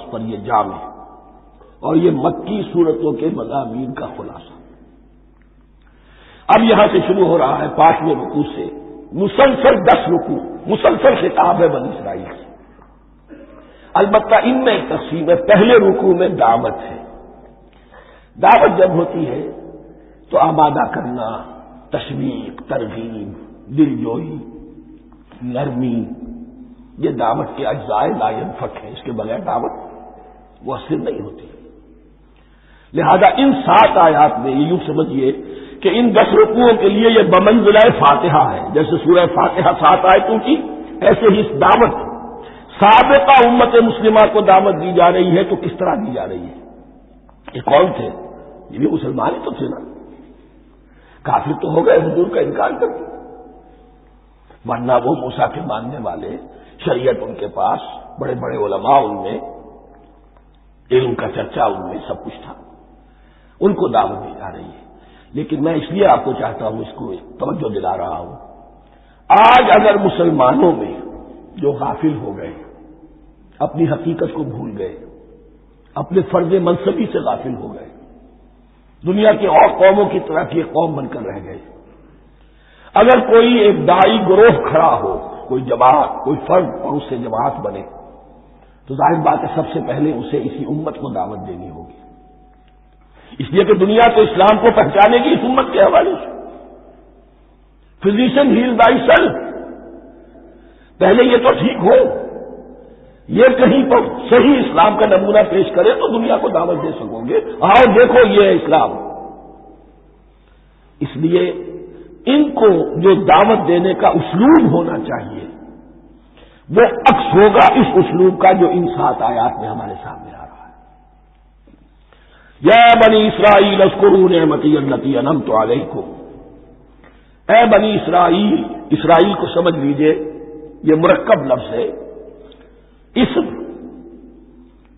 اس پر یہ جامع اور یہ مکی صورتوں کے مضامین کا خلاصہ۔ اب یہاں سے شروع ہو رہا ہے 5ویں رکوع سے مسلسل 10 رکوع، مسلسل خطاب ہے بنی اسرائیل سے۔ البتہ ان میں ایک تقسیم ہے۔ پہلے رکوع میں دعوت ہے۔ دعوت جب ہوتی ہے تو آمادہ کرنا، تشویق، ترغیب، دل جوئی، نرمی، یہ دعوت کے اجزاء لا ينفک ہیں، اس کے بغیر دعوت مؤثر نہیں ہوتی۔ لہذا ان 7 آیات میں یہ یوں سمجھیے کہ ان 10 رکوعوں کے لیے یہ بمنزلہ فاتحہ ہے۔ جیسے سورہ فاتحہ 7 آیتوں کی، ایسے ہی اس دعوت سابقہ امت مسلمہ کو دعوت دی جا رہی ہے۔ تو کس طرح دی جا رہی ہے؟ یہ کون تھے؟ یہ بھی مسلمان ہی تو تھے نا، کافر تو ہو گئے، حضور کا انکار کر دیا، ورنہ وہ موسیٰ کے ماننے والے، شریعت ان کے پاس، بڑے بڑے علماء ان میں، علم کا چرچا ان میں سب کچھ تھا، ان کو دعوت دی جا رہی ہے۔ لیکن میں اس لیے آپ کو چاہتا ہوں، اس کو توجہ دلا رہا ہوں، آج اگر مسلمانوں میں جو غافل ہو گئے، اپنی حقیقت کو بھول گئے، اپنے فرض منصبی سے غافل ہو گئے، دنیا کی اور قوموں کی طرح کی ایک قوم بن کر رہ گئے، اگر کوئی ایک داعی گروہ کھڑا ہو، کوئی جماعت، کوئی فرد، اور اس سے جماعت بنے، تو ظاہر بات ہے سب سے پہلے اسے اسی امت کو دعوت دینی ہوگی، اس لیے کہ دنیا تو اسلام کو پہچانے گی اس امت کے حوالے سے۔ فزیشین ہیل بائی سیلف، پہلے یہ تو ٹھیک ہو، یہ کہیں پر صحیح اسلام کا نمونہ پیش کرے تو دنیا کو دعوت دے سکو گے، آؤ دیکھو یہ ہے اسلام۔ اس لیے ان کو جو دعوت دینے کا اسلوب ہونا چاہیے وہ عکس ہوگا اس اسلوب کا جو ان 7 آیات میں ہمارے سامنے آ رہا ہے۔ یا بنی اسرائیل اذکروا نعمتی التی انعمت علیکم، اے بنی اسرائیل، اسرائیل کو سمجھ لیجئے یہ مرکب لفظ ہے، اسم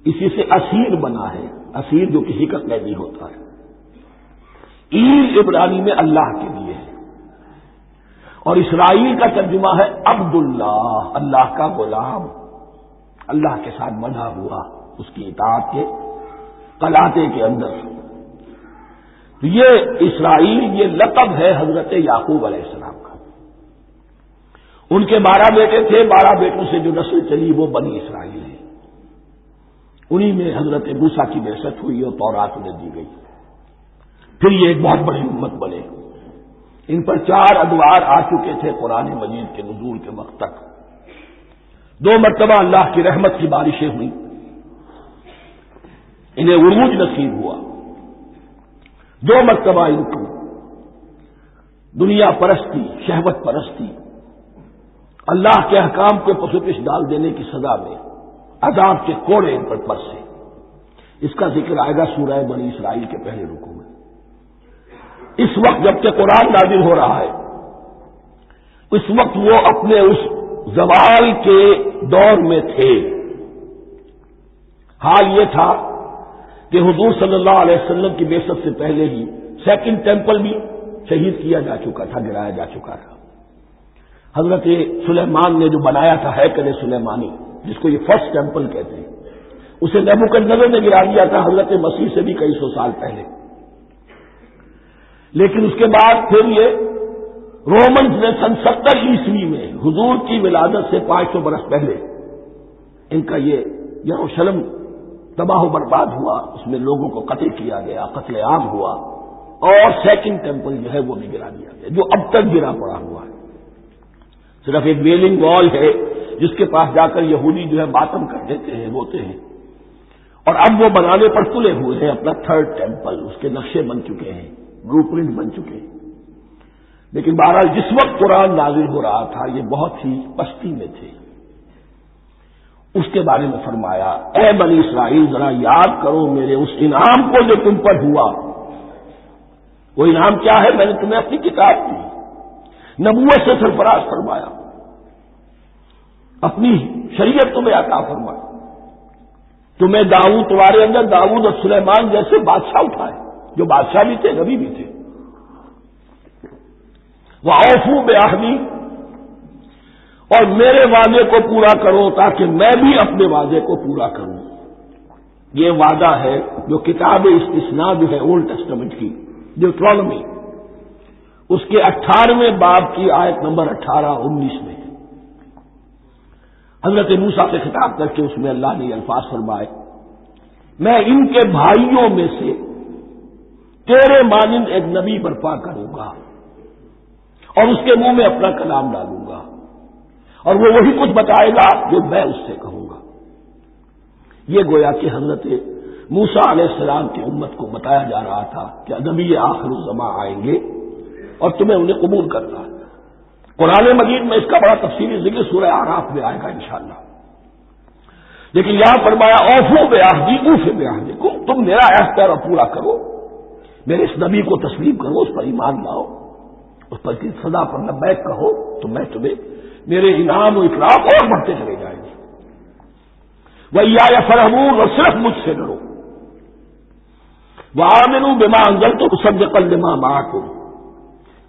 اسی سے اسیر بنا ہے، اسیر جو کسی کا قیدی ہوتا ہے، ایل عبرانی میں اللہ کے لیے ہے، اور اسرائیل کا ترجمہ ہے عبداللہ، اللہ کا غلام، اللہ کے ساتھ بندھا ہوا اس کی اطاعت کے قلاتے کے اندر۔ تو یہ اسرائیل یہ لقب ہے حضرت یعقوب علیہ السلام کا۔ ان کے 12 بیٹے تھے، 12 بیٹوں سے جو نسل چلی وہ بنی اسرائیل ہے، انہی میں حضرت موسیٰ کی بعثت ہوئی اور تورات انہیں دی گئی، پھر یہ ایک بہت بڑی امت بنے۔ ان پر 4 ادوار آ چکے تھے قرآن مجید کے نزول کے وقت تک، 2 مرتبہ اللہ کی رحمت کی بارشیں ہوئی، انہیں عروج نصیب ہوا، 2 مرتبہ ان کو دنیا پرستی، شہوت پرستی، اللہ کے احکام کو پسوپش ڈال دینے کی سزا میں عذاب کے کوڑے ان پر برسے۔ اس کا ذکر آئے گا سورہ بنی اسرائیل کے پہلے رکوع میں۔ اس وقت جب کہ قرآن نازل ہو رہا ہے، اس وقت وہ اپنے اس زوال کے دور میں تھے۔ حال یہ تھا کہ حضور صلی اللہ علیہ وسلم کی بعثت سے پہلے ہی 2nd ٹیمپل بھی شہید کیا جا چکا تھا، گرایا جا چکا تھا۔ حضرت سلیمان نے جو بنایا تھا ہیکل سلیمانی، جس کو یہ 1st ٹیمپل کہتے ہیں، اسے نیبوکدنیزر نے گرا دیا تھا حضرت مسیح سے بھی کئی سو سال پہلے۔ لیکن اس کے بعد پھر یہ رومنز نے سن 70 عیسوی میں حضور کی ولادت سے 500 برس پہلے ان کا یہ یروشلم تباہ و برباد ہوا، اس میں لوگوں کو قتل کیا گیا، قتل عام ہوا، اور 2nd ٹیمپل جو ہے وہ بھی گرا دیا گیا، جو اب تک گرا پڑا ہوا ہے۔ صرف ایک ویلنگ وال ہے جس کے پاس جا کر یہودی جو ہے ماتم کر دیتے ہیں، روتے ہیں، اور اب وہ بنانے پر تلے ہوئے ہیں اپنا 3rd ٹیمپل، اس کے نقشے بن چکے ہیں، بلو پرنٹ بن چکے ہیں۔ لیکن بہرحال جس وقت قرآن نازل ہو رہا تھا یہ بہت ہی پستی میں تھے۔ اس کے بارے میں فرمایا، اے بنی اسرائیل ذرا یاد کرو میرے اس انعام کو جو تم پر ہوا۔ وہ انعام کیا ہے؟ میں نے تمہیں اپنی کتاب دی، نبوت سے سرفراز فرمایا، اپنی شریعت تمہیں عطا فرمائی، تمہیں داؤد، تمہارے اندر داؤد اور سلیمان جیسے بادشاہ اٹھائے جو بادشاہ بھی تھے، نبی بھی تھے۔ وَأَوْفُوا بِعَهْدِي، اور میرے وعدے کو پورا کرو تاکہ میں بھی اپنے وعدے کو پورا کروں۔ یہ وعدہ ہے جو کتاب استثناء جو ہے اولڈ ٹیسٹمنٹ کی ڈیوٹرانومی، اس کے 18ویں باب کی آیت نمبر 18-19 میں حضرت موسیٰ سے خطاب کر کے اس میں اللہ نے یہ الفاظ فرمائے، میں ان کے بھائیوں میں سے تیرے مانند ایک نبی برپا کروں گا اور اس کے منہ میں اپنا کلام ڈالوں گا اور وہ وہی کچھ بتائے گا جو میں اس سے کہوں گا۔ یہ گویا کہ حضرت موسیٰ علیہ السلام کی امت کو بتایا جا رہا تھا کہ نبی آخر الزماں آئیں گے اور تمہیں انہیں قبول کرنا ہے۔ قرآن مجید میں اس کا بڑا تفصیلی ذکر سورہ اعراف میں آئے گا انشاءاللہ، لیکن یہاں فرمایا اوفو بعہدی اوف بعہدکم، تم میرا عہد پیرا پورا کرو، میرے اس نبی کو تسلیم کرو، اس پر ایمان لاؤ، اس پر کی صدا پر لبیک کہو تو میں تمہیں میرے انعام و اکرام اور بڑھتے چلے جائیں گے۔ وَإِيَّايَ فَارْهَبُونِ، اور صرف مجھ سے ڈرو۔ وَآمِنُوا بِمَا أَنزَلْتُ مُصَدِّقًا لِمَا مَعَكُمْ،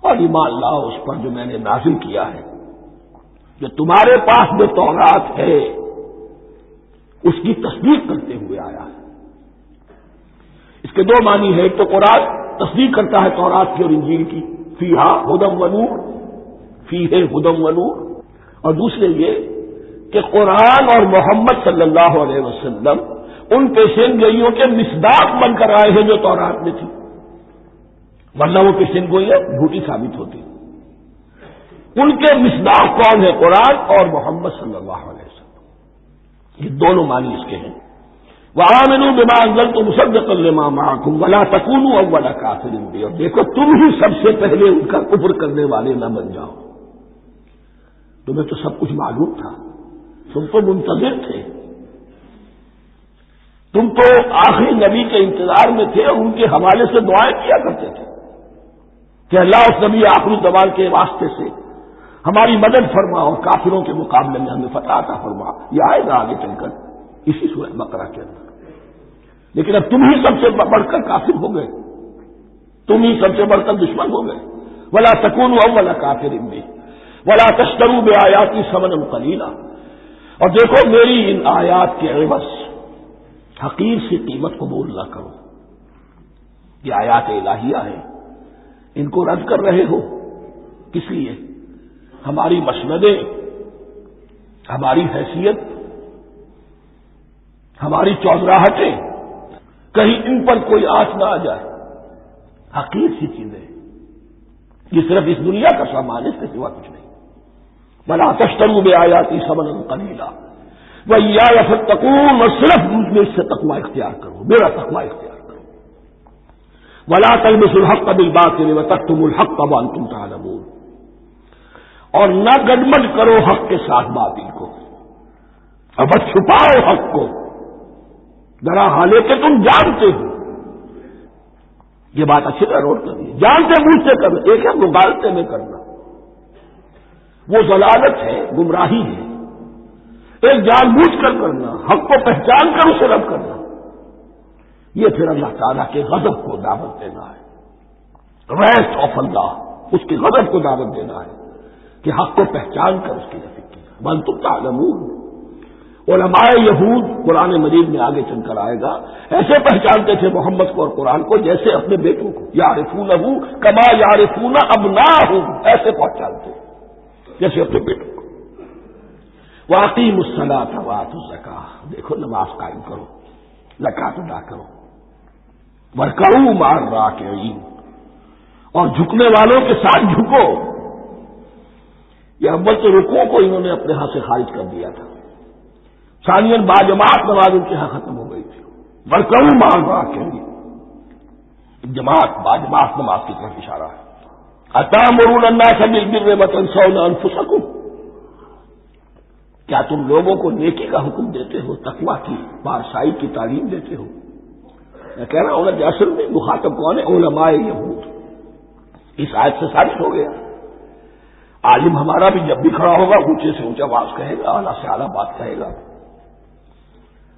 اور ایمان لاؤ اس پر جو میں نے نازل کیا ہے، جو تمہارے پاس جو تورات ہے اس کی تصدیق کرتے ہوئے آیا ہے۔ اس کے دو معنی ہے، ایک تو قرآن تصدیق کرتا ہے تورات کی اور انجیل کی، فیہا ھدی ونور، فیہ ھدی ونور، اور دوسرے یہ کہ قرآن اور محمد صلی اللہ علیہ وسلم ان پیشین گوئیوں کے مصداق بن کر آئے ہیں جو تورات میں تھی، ورنہ وہ پیشین گوئیاں جھوٹی ثابت ہوتی۔ ان کے مصداق کون ہے؟ قرآن اور محمد صلی اللہ علیہ وسلم، یہ دونوں معنی اس کے ہیں۔ وَآمِنُوا بِمَا أَنزَلْتُ مُصَدِّقًا لِمَا مَعَكُمْ وَلَا تَكُونُوا أَوَّلَ كَافِرٍ بِهِ، اور دیکھو تم ہی سب سے پہلے ان کا کفر کرنے والے نہ بن جاؤ۔ تمہیں تو سب کچھ معلوم تھا، تم تو منتظر تھے، تم تو آخری نبی کے انتظار میں تھے اور ان کے حوالے سے دعائیں کیا کرتے تھے کہ اللہ اس نبی آخری زمان کے واسطے سے ہماری مدد فرما اور کافروں کے مقابلے میں ہمیں فتح عطا فرما۔ یہ آئے گا آگے چل کر اسی سورہ بقرہ کے اندر۔ لیکن اب تم ہی سب سے بڑھ کر کافر ہو گئے، تم ہی سب سے بڑھ کر دشمن ہو گئے۔ ولا تکونوا اول کافر بہ ولا تشتروا بآیاتی ثمنا قلیلا، اور دیکھو میری ان آیات کے عوض حقیر سی قیمت قبول نہ کرو۔ یہ آیات الہیہ ہیں، ان کو رد کر رہے ہو کس لیے؟ ہماری مسندیں، ہماری حیثیت، ہماری چودراہٹیں، کہیں ان پر کوئی آنچ نہ آ جائے۔ حقیر سی چیزیں، یہ صرف اس دنیا کا سامان، اس کے سوا کچھ نہیں۔ ولا تشتروا بآیاتی ثمنا قلیلا وإیایا فاتقون، اور صرف مجھ سے تقوی اختیار کرو، میرا تقوی اختیار کرو۔ ولا تلبسوا الحق بالباطل وتکتموا الحق وانتم تعلمون، اور نہ گڈمڈ کرو حق کے ساتھ باطل کو، اور بس چھپاؤ حق کو، ذرا حالے کہ تم جانتے ہو۔ یہ بات اچھی طرح نوٹ کریے، جانتے بوجھتے کرنا، ایک ہے مغالطے میں کرنا، وہ ضلالت ہے، گمراہی ہے۔ ایک جان بوجھ کر کرنا، حق کو پہچان کر اسے رد کرنا، یہ پھر اللہ تعالیٰ کے غضب کو دعوت دینا ہے، ریس آف اللہ، اس کے غضب کو دعوت دینا ہے کہ حق کو پہچان کر اس کی نفی کی۔ وانتم تعلمون، علماء یہود قرآن مجید میں آگے چل کر آئے گا، ایسے پہچانتے تھے محمد کو اور قرآن کو جیسے اپنے بیٹوں کو، یعرفونہ کما یعرفون ابناءہم، ایسے پہچانتے جیسے اپنے بیٹوں کو۔ وَأَقِیمُوا الصَّلَاةَ وَآتُوا الزَّکَاةَ، دیکھو نماز قائم کرو، زکات ادا کرو۔ وَارْکَعُوا مَعَ الرَّاکِعِینَ، اور جھکنے والوں کے ساتھ جھکو۔ یہ اول تو رکوع کو انہوں نے اپنے ہاں سے خارج کر دیا تھا، ثانیاً باجماعت نماز ان کے ہاں ختم ہو گئی تھی۔ وَارْکَعُوا مَعَ الرَّاکِعِینَ، جماعت باجماعت نماز کی طرف اشارہ ہے۔ أَتَأْمُرُونَ النَّاسَ بِالْبِرِّ وَتَنْسَوْنَ أَنفُسَكُمْ، کیا تم لوگوں کو نیکی کا حکم دیتے ہو، تقویٰ کی، پارسائی کی تعلیم دیتے ہو؟ میں کہہ رہا ہوں کہ اصل میں مخاطب کون ہے؟ علماء یہود۔ اس آیت سے ثابت ہو گیا، عالم ہمارا بھی جب بھی کھڑا ہوگا اونچے سے اونچا بات کہے گا، اعلیٰ سے اعلیٰ بات کہے گا۔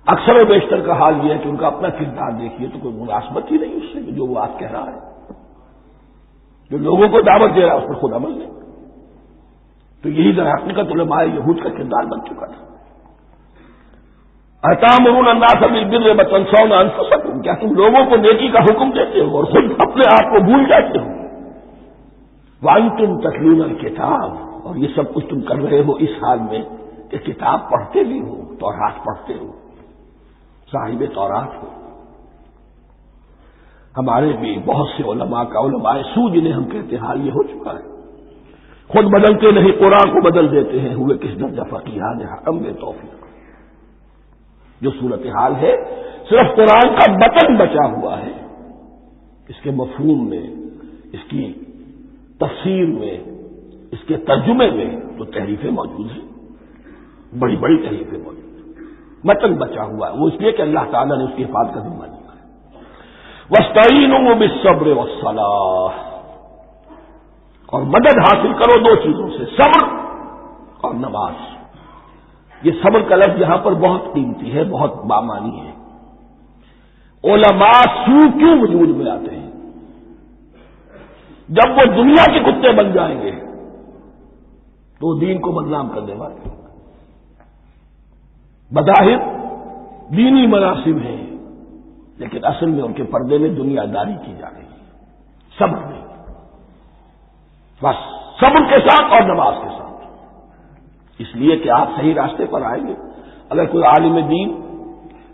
اکثر و بیشتر کا حال یہ ہے کہ ان کا اپنا کردار دیکھیے تو کوئی مناسبت ہی نہیں اس سے جو وہ بات کہہ رہا ہے، جو لوگوں کو دعوت دے رہا ہے اس پر خود عمل نہیں۔ تو یہی در حقیقت علماء یہود کا کردار بن چکا تھا۔ اتامرون الناس بالبر وتنسون انفسکم، کیا تم لوگوں کو نیکی کا حکم دیتے ہو اور خود اپنے آپ کو بھول جاتے ہو؟ وانتم تتلون الکتاب، اور یہ سب کچھ تم کر رہے ہو اس حال میں کہ کتاب پڑھتے بھی ہو، تورات پڑھتے ہو، صاحب تورات ہو۔ ہمارے بھی بہت سے علماء کا علماء سو جنہیں ہم کہتے ہیں حال یہ ہو چکا ہے، خود بدلتے نہیں قرآن کو بدل دیتے ہیں، ہوئے کس درجہ فقیہان حکم بے توفیق۔ جو صورتحال ہے صرف قرآن کا متن بچا ہوا ہے، اس کے مفہوم میں، اس کی تفسیر میں، اس کے ترجمے میں تو تحریفیں موجود ہیں، بڑی بڑی تحریفیں موجود ہیں، متن بچا ہوا ہے، وہ اس لیے کہ اللہ تعالیٰ نے اس کی حفاظت کا ذمہ لیا ہے۔ وَاسْتَعِینُوا بِالصَّبْرِ وَالصَّلَاةِ، اور مدد حاصل کرو دو چیزوں سے، صبر اور نماز۔ یہ صبر کا لفظ یہاں پر بہت قیمتی ہے، بہت بامانی ہے۔ علماء سو کیوں وجود میں آتے ہیں؟ جب وہ دنیا کے کتے بن جائیں گے تو دین کو بدنام کرنے والے ہوں گے۔ بظاہر دینی مناسب ہیں لیکن اصل میں ان کے پردے میں دنیا داری کی جا رہی ہے، صبر نہیں، بس صبر کے ساتھ اور نماز کے ساتھ، اس لیے کہ آپ صحیح راستے پر آئیں گے۔ اگر کوئی عالم دین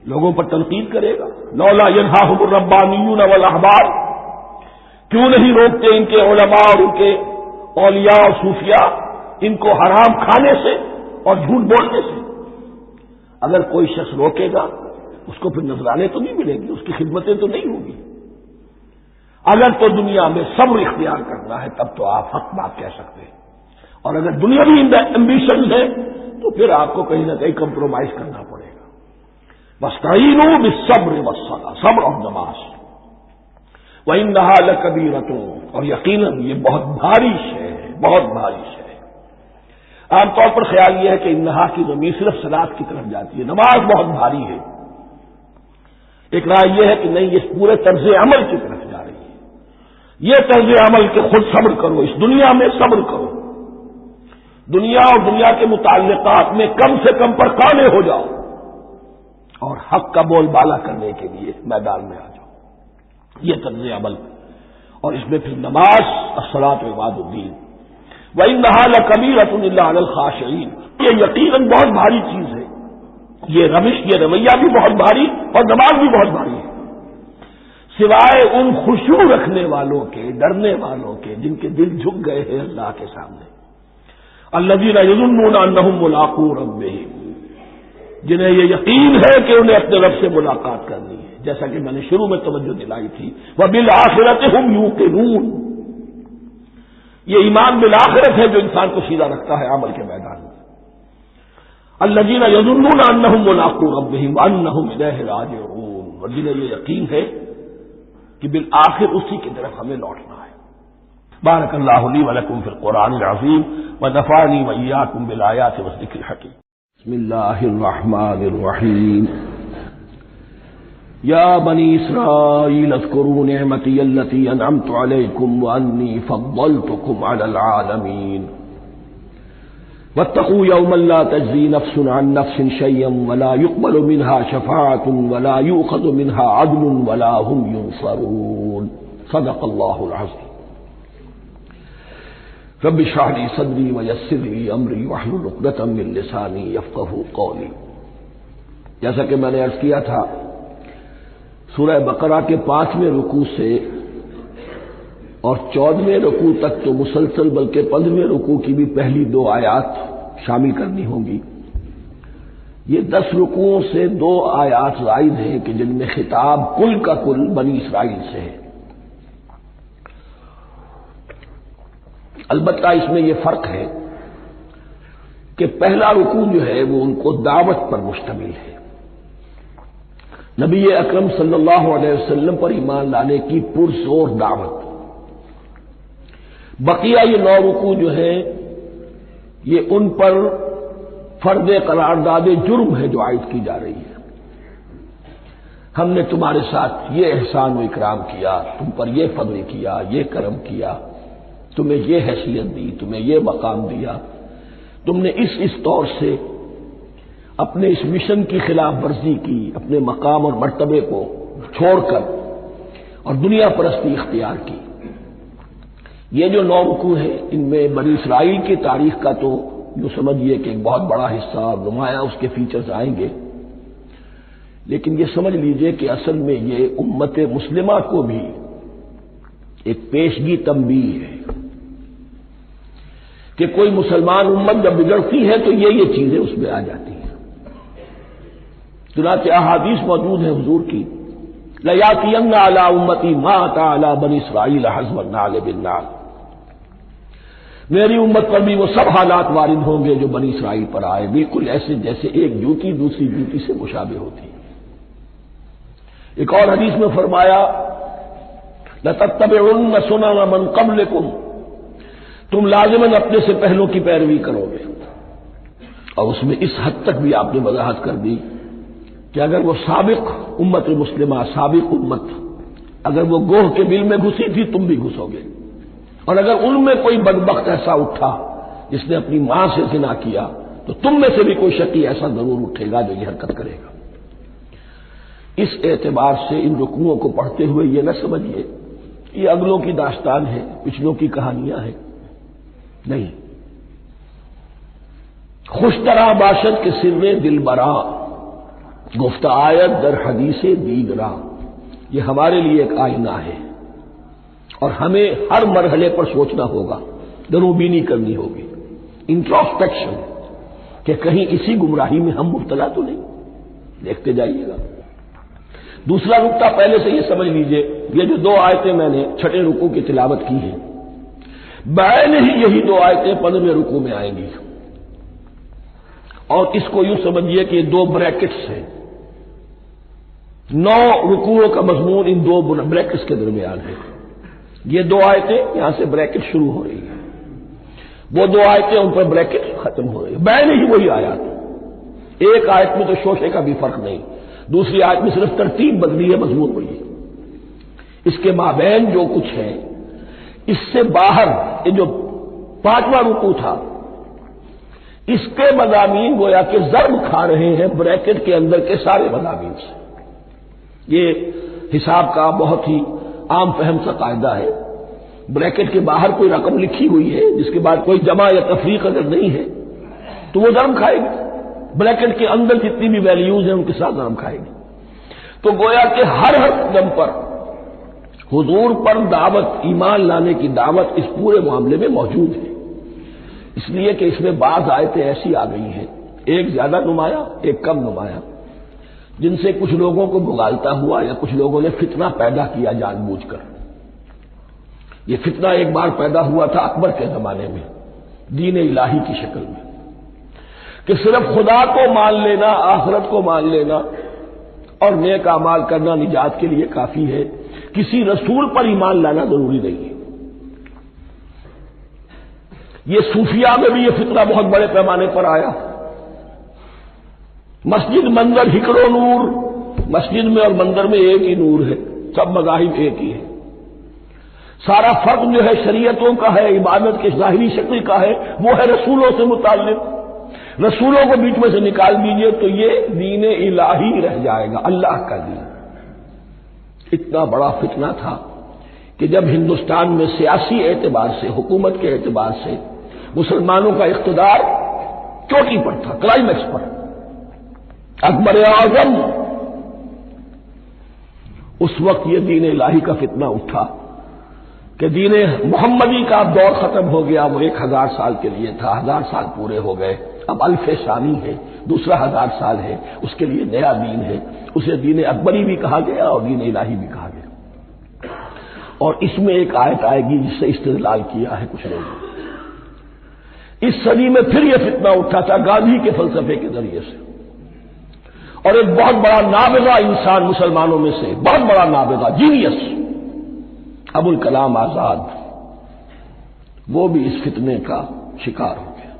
لوگوں پر تنقید کرے گا، لولا ینہاہم الربانیون والاحبار، کیوں نہیں روکتے ان کے علماء اور ان کے اولیاء اور صوفیاء ان کو حرام کھانے سے اور جھوٹ بولنے سے؟ اگر کوئی شخص روکے گا اس کو پھر نذرانے تو نہیں ملیں گی، اس کی خدمتیں تو نہیں ہوگی۔ اگر تو دنیا میں صبر اختیار کرنا ہے تب تو آپ حق بات کہہ سکتے ہیں، اور اگر دنیاوی ایمبیشن ہے تو پھر آپ کو کہیں نہ کہیں کمپرومائز کرنا پڑے گا۔ وَاسْتَعِینُوا بِالصَّبْرِ وَالصَّلَاةِ، صبر اور نماز۔ وَإِنَّهَا لَكَبِیرَةٌ، اور یقیناً یہ بہت بھاری شے ہے، بہت بھاری شے ہے۔ عام طور پر خیال یہ ہے کہ انہا کی ضمیر صرف صلاۃ کی طرف جاتی ہے، نماز بہت بھاری ہے۔ ایک رائے یہ ہے کہ نہیں، یہ پورے طرز عمل کی طرف جا رہی ہے، یہ طرز عمل کہ خود صبر کرو، اس دنیا میں صبر کرو، دنیا اور دنیا کے متعلقات میں کم سے کم پر قانے ہو جاؤ اور حق کا بول بالا کرنے کے لیے میدان میں آ جاؤ، یہ طرز عمل۔ اور اس میں پھر نماز، الصلاۃ و عماد الدین۔ وَإِنَّهَا لَكَبِیرَةٌ إِلَّا عَلَى الْخَاشِعِینَ، یہ یقیناً بہت بھاری چیز ہے، یہ روش، یہ رویہ بھی بہت بھاری اور نماز بھی بہت بھاری ہے، سوائے ان خشوع رکھنے والوں کے، ڈرنے والوں کے، جن کے دل جھک گئے ہیں اللہ کے سامنے۔ الذین یظنون انہم ملاقو ربہم، جنہیں یہ یقین ہے کہ انہیں اپنے رب سے ملاقات کرنی ہے، جیسا کہ میں نے شروع میں توجہ دلائی تھی، وبالآخرۃ ہم یوقنون، یہ ایمان بالآخرت ہے جو انسان کو سیدھا رکھتا ہے عمل کے میدان میں۔ الذین یظنون انہم ملاقو ربہم وانہم الیہ راجعون، اور جنہیں یہ یقین ہے کہ بالآخر اسی کی طرف ہمیں لوٹنا ہے۔ بارک اللہ لی ولکم فی القرآن العظیم ونفعنی وإیاکم بالآیات والذکر الحکیم۔ بسم اللہ الرحمن الرحیم۔ یا بنی اسرائیل اذکروا نعمتی التی انعمت علیکم وانی فضلتکم علی العالمین واتقوا یوما لا تجزی نفس عن نفس شیئا ولا يقبل منها شفاعة ولا يؤخذ منها عدل ولا هم ينصرون۔ صدق اللہ العظیم۔ رب اشرح لي صدری ویسر لي امری واحلل عقدۃ من لسانی یفقهوا قولی۔ جیسا کہ میں نے عرض کیا تھا، سورہ بقرہ کے 5ویں رکوع سے اور 14ویں رکوع تک تو مسلسل، بلکہ 15ویں رکوع کی بھی پہلی 2 آیات شامل کرنی ہوں گی۔ یہ 10 رکوعوں سے 2 آیات زائد ہیں کہ جن میں خطاب کل کا کل بنی اسرائیل سے ہے۔ البتہ اس میں یہ فرق ہے کہ پہلا رکوع جو ہے وہ ان کو دعوت پر مشتمل ہے، نبی اکرم صلی اللہ علیہ وسلم پر ایمان لانے کی پرزور دعوت۔ بقیہ یہ 9 رکوع جو ہیں یہ ان پر فرض قرارداد جرم ہے جو عائد کی جا رہی ہے۔ ہم نے تمہارے ساتھ یہ احسان و اکرام کیا، تم پر یہ فضل کیا، یہ کرم کیا، تمہیں یہ حیثیت دی، تمہیں یہ مقام دیا، تم نے اس طور سے اپنے اس مشن کی خلاف ورزی کی، اپنے مقام اور مرتبے کو چھوڑ کر اور دنیا پرستی اختیار کی۔ یہ جو 9 رکوع ہیں ان میں بنی اسرائیل کی تاریخ کا تو جو سمجھیے کہ ایک بہت بڑا حصہ اور نمایاں اس کے فیچرز آئیں گے، لیکن یہ سمجھ لیجئے کہ اصل میں یہ امت مسلمہ کو بھی ایک پیشگی تنبیہ ہے کہ کوئی مسلمان امت جب بگڑتی ہے تو یہ چیزیں اس میں آ جاتی ہیں۔ چنانچہ احادیث موجود ہیں حضور کی، لَيَأْتِيَنَّ عَلَىٰ أُمَّتِي مَا أَتَىٰ عَلَىٰ بَنِي إِسْرَائِيلَ حَزْوَ النَّعْلِ بِالنَّعْلِ، میری امت پر بھی وہ سب حالات وارد ہوں گے جو بنی اسرائیل پر آئے، بالکل ایسے جیسے ایک جوتی دوسری جوتی سے مشابہ ہوتی ہے۔ ایک اور حدیث میں فرمایا لَتَتَّبِعُنَّ سُنَنَ مَن قَبْلِكُمْ، تم لازماً اپنے سے پہلوں کی پیروی کرو گے۔ اور اس میں اس حد تک بھی آپ نے وضاحت کر دی کہ اگر وہ سابق امت مسلمہ، سابق امت، اگر وہ گوہ کے بل میں گھسی تھی تم بھی گھسو گے، اور اگر ان میں کوئی بدبخت ایسا اٹھا جس نے اپنی ماں سے زنا کیا تو تم میں سے بھی کوئی شقی ایسا ضرور اٹھے گا جو یہ حرکت کرے گا۔ اس اعتبار سے ان رکوعوں کو پڑھتے ہوئے یہ نہ سمجھیے یہ اگلوں کی داستان ہے، پچھلوں کی کہانیاں ہیں، نہیں۔ خوش طرح باشد کے سر دل برا، گفت آیت در حدیث دیگرا، یہ ہمارے لیے ایک آئینہ ہے اور ہمیں ہر مرحلے پر سوچنا ہوگا، دروبینی کرنی ہوگی، انٹروسپیکشن، کہ کہیں اسی گمراہی میں ہم مبتلا تو نہیں، دیکھتے جائیے گا۔ دوسرا نقطہ پہلے سے یہ سمجھ لیجئے، یہ جو 2 آیتیں میں نے 6 رکوع کی تلاوت کی ہیں، بعین ہی یہی 2 آیتیں 15ویں رکوع میں آئیں گی، اور اس کو یوں سمجھیے کہ یہ 2 بریکٹس ہیں، 9 رکوعوں کا مضمون ان 2 بریکٹس کے درمیان ہے۔ یہ 2 آیتیں یہاں سے بریکٹ شروع ہو رہی ہیں، وہ 2 آیتیں ان پر بریکٹ ختم ہو رہی ہیں، بعین ہی وہی آیات، ایک آیت میں تو شوشے کا بھی فرق نہیں، دوسری آیت میں صرف ترتیب بدلی ہے، مضمون وہی ہے۔ اس کے مابین جو کچھ ہے، اس سے باہر یہ جو 5واں رکوع تھا اس کے مضامین گویا کہ ضرب کھا رہے ہیں بریکٹ کے اندر کے سارے مضامین سے۔ یہ حساب کا بہت ہی عام فہم سا قاعدہ ہے، بریکٹ کے باہر کوئی رقم لکھی ہوئی ہے جس کے بعد کوئی جمع یا تفریق اگر نہیں ہے تو وہ ضرب کھائے گی، بریکٹ کے اندر جتنی بھی ویلیوز ہیں ان کے ساتھ ضرب کھائے گی۔ تو گویا کہ ہر قدم پر حضور پر دعوت، ایمان لانے کی دعوت اس پورے معاملے میں موجود ہے، اس لیے کہ اس میں بعض آیتیں ایسی آ گئی ہیں، ایک زیادہ نمایاں ایک کم نمایاں، جن سے کچھ لوگوں کو بغالتا ہوا یا کچھ لوگوں نے فتنہ پیدا کیا جان بوجھ کر۔ یہ فتنہ ایک بار پیدا ہوا تھا اکبر کے زمانے میں دین الہی کی شکل میں، کہ صرف خدا کو مان لینا، آخرت کو مان لینا اور نیک اعمال کرنا نجات کے لیے کافی ہے، کسی رسول پر ایمان لانا ضروری نہیں ہے۔ یہ صوفیاء میں بھی یہ فتنہ بہت بڑے پیمانے پر آیا، مسجد مندر ہکڑو نور، مسجد میں اور مندر میں ایک ہی نور ہے، سب مذاہب ایک ہی ہے، سارا فرق جو ہے شریعتوں کا ہے، عبادت کے ظاہری شکل کا ہے، وہ ہے رسولوں سے متعلق۔ رسولوں کو بیچ میں سے نکال دیجئے تو یہ دین الہی رہ جائے گا، اللہ کا دین۔ اتنا بڑا فتنہ تھا کہ جب ہندوستان میں سیاسی اعتبار سے، حکومت کے اعتبار سے مسلمانوں کا اقتدار چوٹی پر تھا، کلائمیکس پر، اکبر اعظم، اس وقت یہ دین الہی کا فتنہ اٹھا کہ دین محمدی کا دور ختم ہو گیا، وہ 1000 سال کے لیے تھا، 1000 سال پورے ہو گئے، اب الف ثانی ہے، دوسرا 1000 سال ہے، اس کے لیے نیا دین ہے، اسے دین اکبری بھی کہا گیا اور دین الہی بھی کہا گیا۔ اور اس میں ایک آیت آئے گی جس سے استدلال کیا ہے کچھ لوگوں نے۔ اس صدی میں پھر یہ فتنہ اٹھا تھا گاندھی کے فلسفے کے ذریعے سے، اور ایک بہت بڑا نابغہ انسان مسلمانوں میں سے، بہت بڑا نابغہ، جینیس، ابوالکلام آزاد، وہ بھی اس فتنے کا شکار ہو گیا۔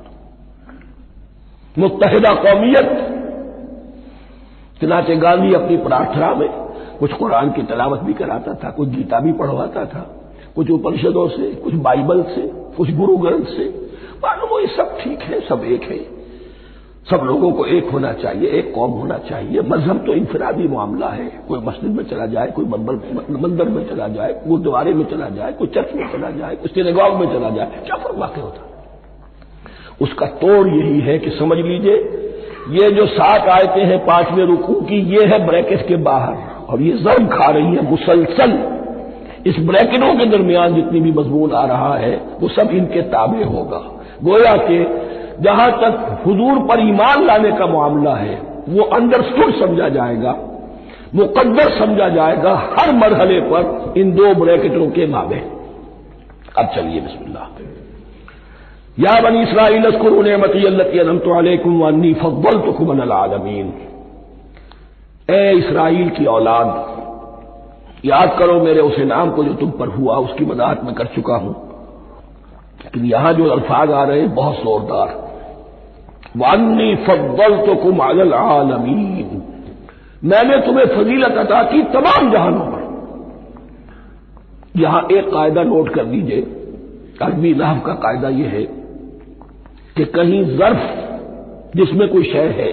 متحدہ قومیت، چنانچہ گاندھی اپنی پرارتھنا میں کچھ قرآن کی تلاوت بھی کراتا تھا، کچھ گیتا بھی پڑھواتا تھا، کچھ اپنشدوں سے، کچھ بائبل سے، کچھ گرو گرنتھ سے، معلوم ہو یہ سب ٹھیک ہے، سب ایک ہے، سب لوگوں کو ایک ہونا چاہیے، ایک قوم ہونا چاہیے۔ مذہب تو انفرادی معاملہ ہے، کوئی مسجد میں چلا جائے، کوئی مندر میں چلا جائے، گردوارے میں چلا جائے، کوئی چرچ میں چلا جائے، کوئی سینگاگ میں چلا جائے، کیا فرق واقع ہوتا ہے؟ اس کا توڑ یہی ہے کہ سمجھ لیجئے یہ جو 7 آیتیں ہیں 5ویں رکوع کی، یہ ہے بریکٹ کے باہر، اور یہ ضرب کھا رہی ہے مسلسل۔ اس بریکٹوں کے درمیان جتنی بھی مضمون آ رہا ہے وہ سب ان کے تابع ہوگا۔ گویا کہ جہاں تک حضور پر ایمان لانے کا معاملہ ہے وہ انڈرسٹوڈ سمجھا جائے گا، مقدر سمجھا جائے گا ہر مرحلے پر ان 2 بریکٹوں کے مابین۔ اب چلیے بسم اللہ۔ یا بنی اسرائیل اذکروا نعمتی التی انعمت علیکم وانی فضلتکم علی العالمین، اے اسرائیل کی اولاد، یاد کرو میرے اس انعام کو جو تم پر ہوا، اس کی وضاحت میں کر چکا ہوں، لیکن یہاں جو الفاظ آ رہے ہیں بہت زوردار۔ وانی فضلتکم علی العالمین، میں نے تمہیں فضیلت عطا کی تمام جہانوں پر۔ یہاں ایک قاعدہ نوٹ کر لیجئے، عربی نحو کا قاعدہ یہ ہے کہ کہیں ظرف جس میں کوئی شے ہے،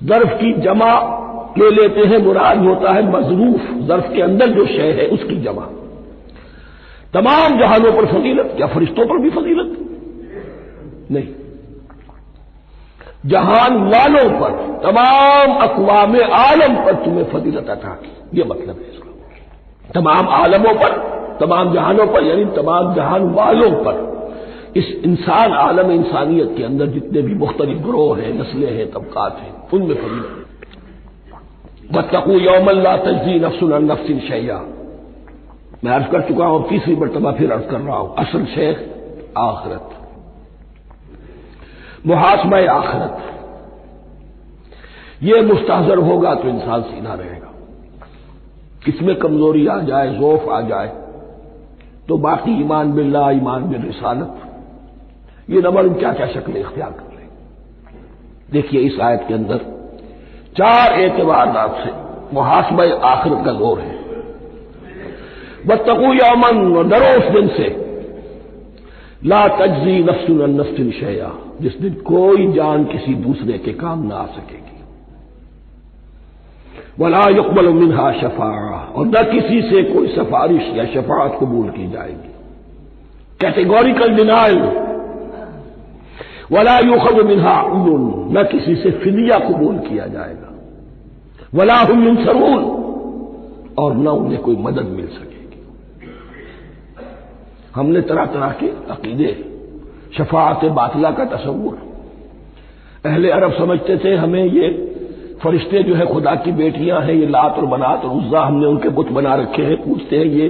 ظرف کی جمع لے لیتے ہیں، مراد ہوتا ہے مظروف، ظرف کے اندر جو شے ہے اس کی جمع۔ تمام جہانوں پر فضیلت، کیا فرشتوں پر بھی فضیلت؟ نہیں، جہان والوں پر، تمام اقوام عالم پر تمہیں فضیلت عطا کی، یہ مطلب ہے اس کا۔ تمام عالموں پر، تمام جہانوں پر، یعنی تمام جہان والوں پر، اس انسان عالم انسانیت کے اندر جتنے بھی مختلف گروہ ہیں، نسلیں ہیں، طبقات ہیں، ان میں فضیلت۔ واتقوا یوما لا تجزی نفس عن نفس شیئا، میں عرض کر چکا ہوں، 3ری مرتبہ پھر عرض کر رہا ہوں، اصل شیخ آخرت، محاسبہ آخرت، یہ مستحضر ہوگا تو انسان سیدھا رہے گا۔ کس میں کمزوری آ جائے، ضعف آ جائے، تو باقی ایمان باللہ، ایمان بالرسالت، یہ نہ معلوم کیا کیا شکلیں اختیار کر لیں۔ دیکھیے اس آیت کے اندر 4 اعتبارات سے محاسبہ آخرت کا زور ہے۔ واتقوا یوما، ڈرو اس دن سے، لا تجزی نفس عن نفس شیئا، جس دن کوئی جان کسی دوسرے کے کام نہ آ سکے گی۔ ولا يقبل منها شفاعہ، اور نہ کسی سے کوئی سفارش یا شفاعت قبول کی جائے گی، کیٹیگوریکل ڈینائل۔ ولا يؤخذ منها عدل، نہ کسی سے فدیہ قبول کیا جائے گا۔ ولا هم ينصرون، اور نہ انہیں کوئی مدد مل سکے گی۔ ہم نے طرح طرح کے عقیدے، شفاعت باطلہ کا تصور، اہل عرب سمجھتے تھے ہمیں یہ فرشتے جو ہے خدا کی بیٹیاں ہیں، یہ لات اور منات اور عزا ہم نے ان کے بت بنا رکھے ہیں، پوچھتے ہیں یہ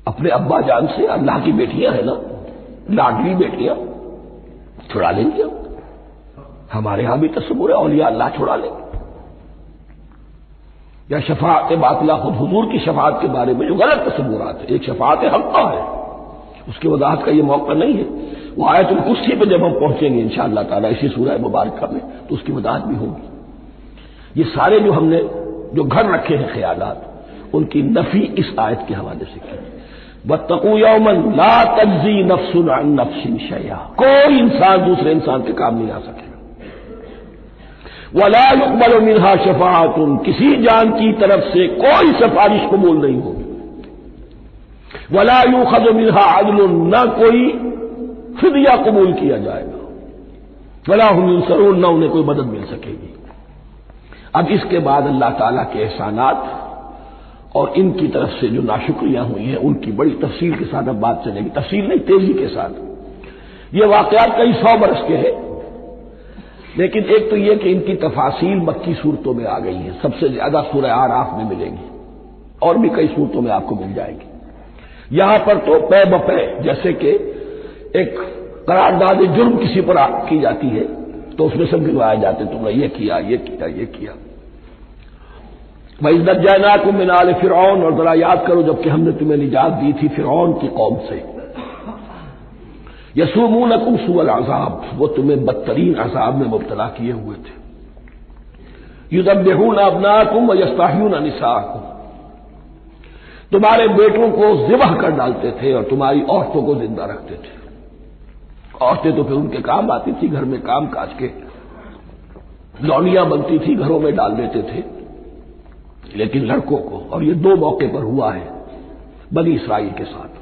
اپنے ابا جان سے اللہ کی بیٹیاں ہیں نا، لاڈلی بیٹیاں، چھڑا لیں گے؟ ہمارے ہاں بھی تصور ہے اولیاء اللہ چھڑا لیں گے۔ یا شفاعت باطلہ، خود حضور کی شفاعت کے بارے میں جو غلط تصورات ہیں، ایک شفاعت حقہ ہے، اس کی وضاحت کا یہ موقع نہیں ہے، وہ آیت الکرسی پہ جب ہم پہنچیں گے انشاءاللہ تعالیٰ اسی سورہ مبارکہ میں تو اس کی وضاحت بھی ہوگی۔ یہ سارے جو ہم نے جو گھر رکھے ہیں خیالات، ان کی نفی اس آیت کے حوالے سے کی۔ واتقوا یوما لا تجزی نفس عن نفس شیئا، کوئی انسان دوسرے انسان کے کام نہیں آ سکے گا۔ ولا يقبل منها شفاعۃ، کسی جان کی طرف سے کوئی سفارش قبول نہیں ہوگی۔ ولا يؤخذ منها عدل، نہ کوئی فدیہ قبول کیا جائے گا۔ ولا هم ينصرون، نہ انہیں کوئی مدد مل سکے گی۔ اب اس کے بعد اللہ تعالیٰ کے احسانات اور ان کی طرف سے جو ناشکریاں ہوئی ہیں ان کی بڑی تفصیل کے ساتھ اب بات چلے گی، تفصیل نہیں، تیزی کے ساتھ۔ یہ واقعات کئی 100 برس کے ہیں، لیکن ایک تو یہ کہ ان کی تفاصیل مکی صورتوں میں آ گئی ہیں، سب سے زیادہ سورہ اعراف میں ملے گی، اور بھی کئی صورتوں میں آپ کو مل جائے گی۔ یہاں پر تو پے بپے جیسے کہ ایک قرارداد جرم کسی پر کی جاتی ہے تو اس میں سب گنوائے جاتے، تم نے یہ کیا، یہ کیا، یہ کیا۔ وَإِذْ نَجَّيْنَاكُم مِّنْ آلِ فِرْعَوْنَ، اور ذرا یاد کرو جب کہ ہم نے تمہیں نجات دی تھی فرعون کی قوم سے۔ یسومونکم سوء العذاب، وہ تمہیں بدترین عذاب میں مبتلا کیے ہوئے تھے۔ یذبحون ابناءکم ویستحیون نساءکم، تمہارے بیٹوں کو ذبح کر ڈالتے تھے اور تمہاری عورتوں کو زندہ رکھتے تھے۔ عورتیں تو پھر ان کے کام آتی تھی، گھر میں کام کاج کے لونیاں بنتی تھی، گھروں میں ڈال دیتے تھے، لیکن لڑکوں کو، اور یہ دو موقع پر ہوا ہے بنی اسرائیل کے ساتھ،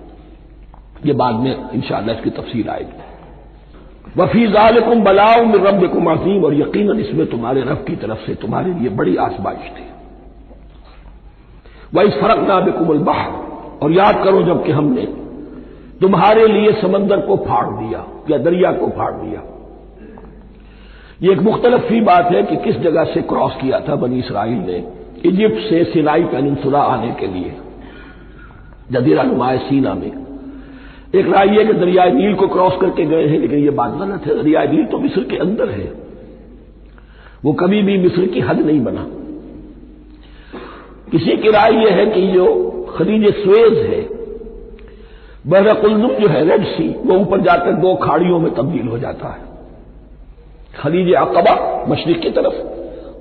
یہ بعد میں انشاءاللہ اس کی تفصیل آئے گی۔ وفی ذالکم بلاء من ربکم عظیم، اور یقیناً اس میں تمہارے رب کی طرف سے تمہارے لیے بڑی آزمائش تھی۔ وَإِذْ فَرَقْنَا بِكُمُ الْبَحْرَ، اور یاد کرو جب کہ ہم نے تمہارے لیے سمندر کو پھاڑ دیا یا دریا کو پھاڑ دیا۔ یہ ایک مختلف فی بات ہے کہ کس جگہ سے کراس کیا تھا بنی اسرائیل نے ایجپٹ سے سینائی پیننسولا آنے کے لیے، جزیرہ نما سینا میں۔ ایک رائے یہ کہ دریائے نیل کو کراس کر کے گئے ہیں، لیکن یہ بات غلط ہے، دریائے نیل تو مصر کے اندر ہے، وہ کبھی بھی مصر کی حد نہیں بنا۔ کسی کی رائے یہ ہے کہ جو خلیج سویز ہے، بحر قلزم جو ہے ریڈ سی، وہ اوپر جا کر دو کھاڑیوں میں تبدیل ہو جاتا ہے، خلیج عقبہ مشرق کی طرف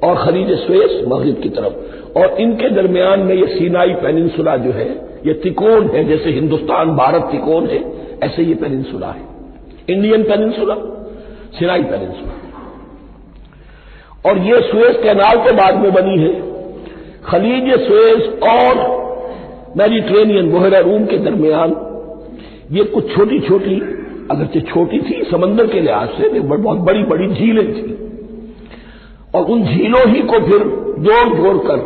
اور خلیج سویز مغرب کی طرف، اور ان کے درمیان میں یہ سینائی پیننسولا جو ہے یہ تکون ہے، جیسے ہندوستان بھارت تکون ہے، ایسے یہ پیننسولا ہے، انڈین پیننسولا، سینائی پیننسولا۔ اور یہ سویز کینال تو بعد میں بنی ہے۔ خلیج سویز اور میڈیٹرینین بحیرہ روم کے درمیان یہ کچھ چھوٹی چھوٹی، اگرچہ چھوٹی تھی سمندر کے لحاظ سے، بہت بڑی بڑی جھیلیں تھیں، اور ان جھیلوں ہی کو پھر جوڑ جوڑ کر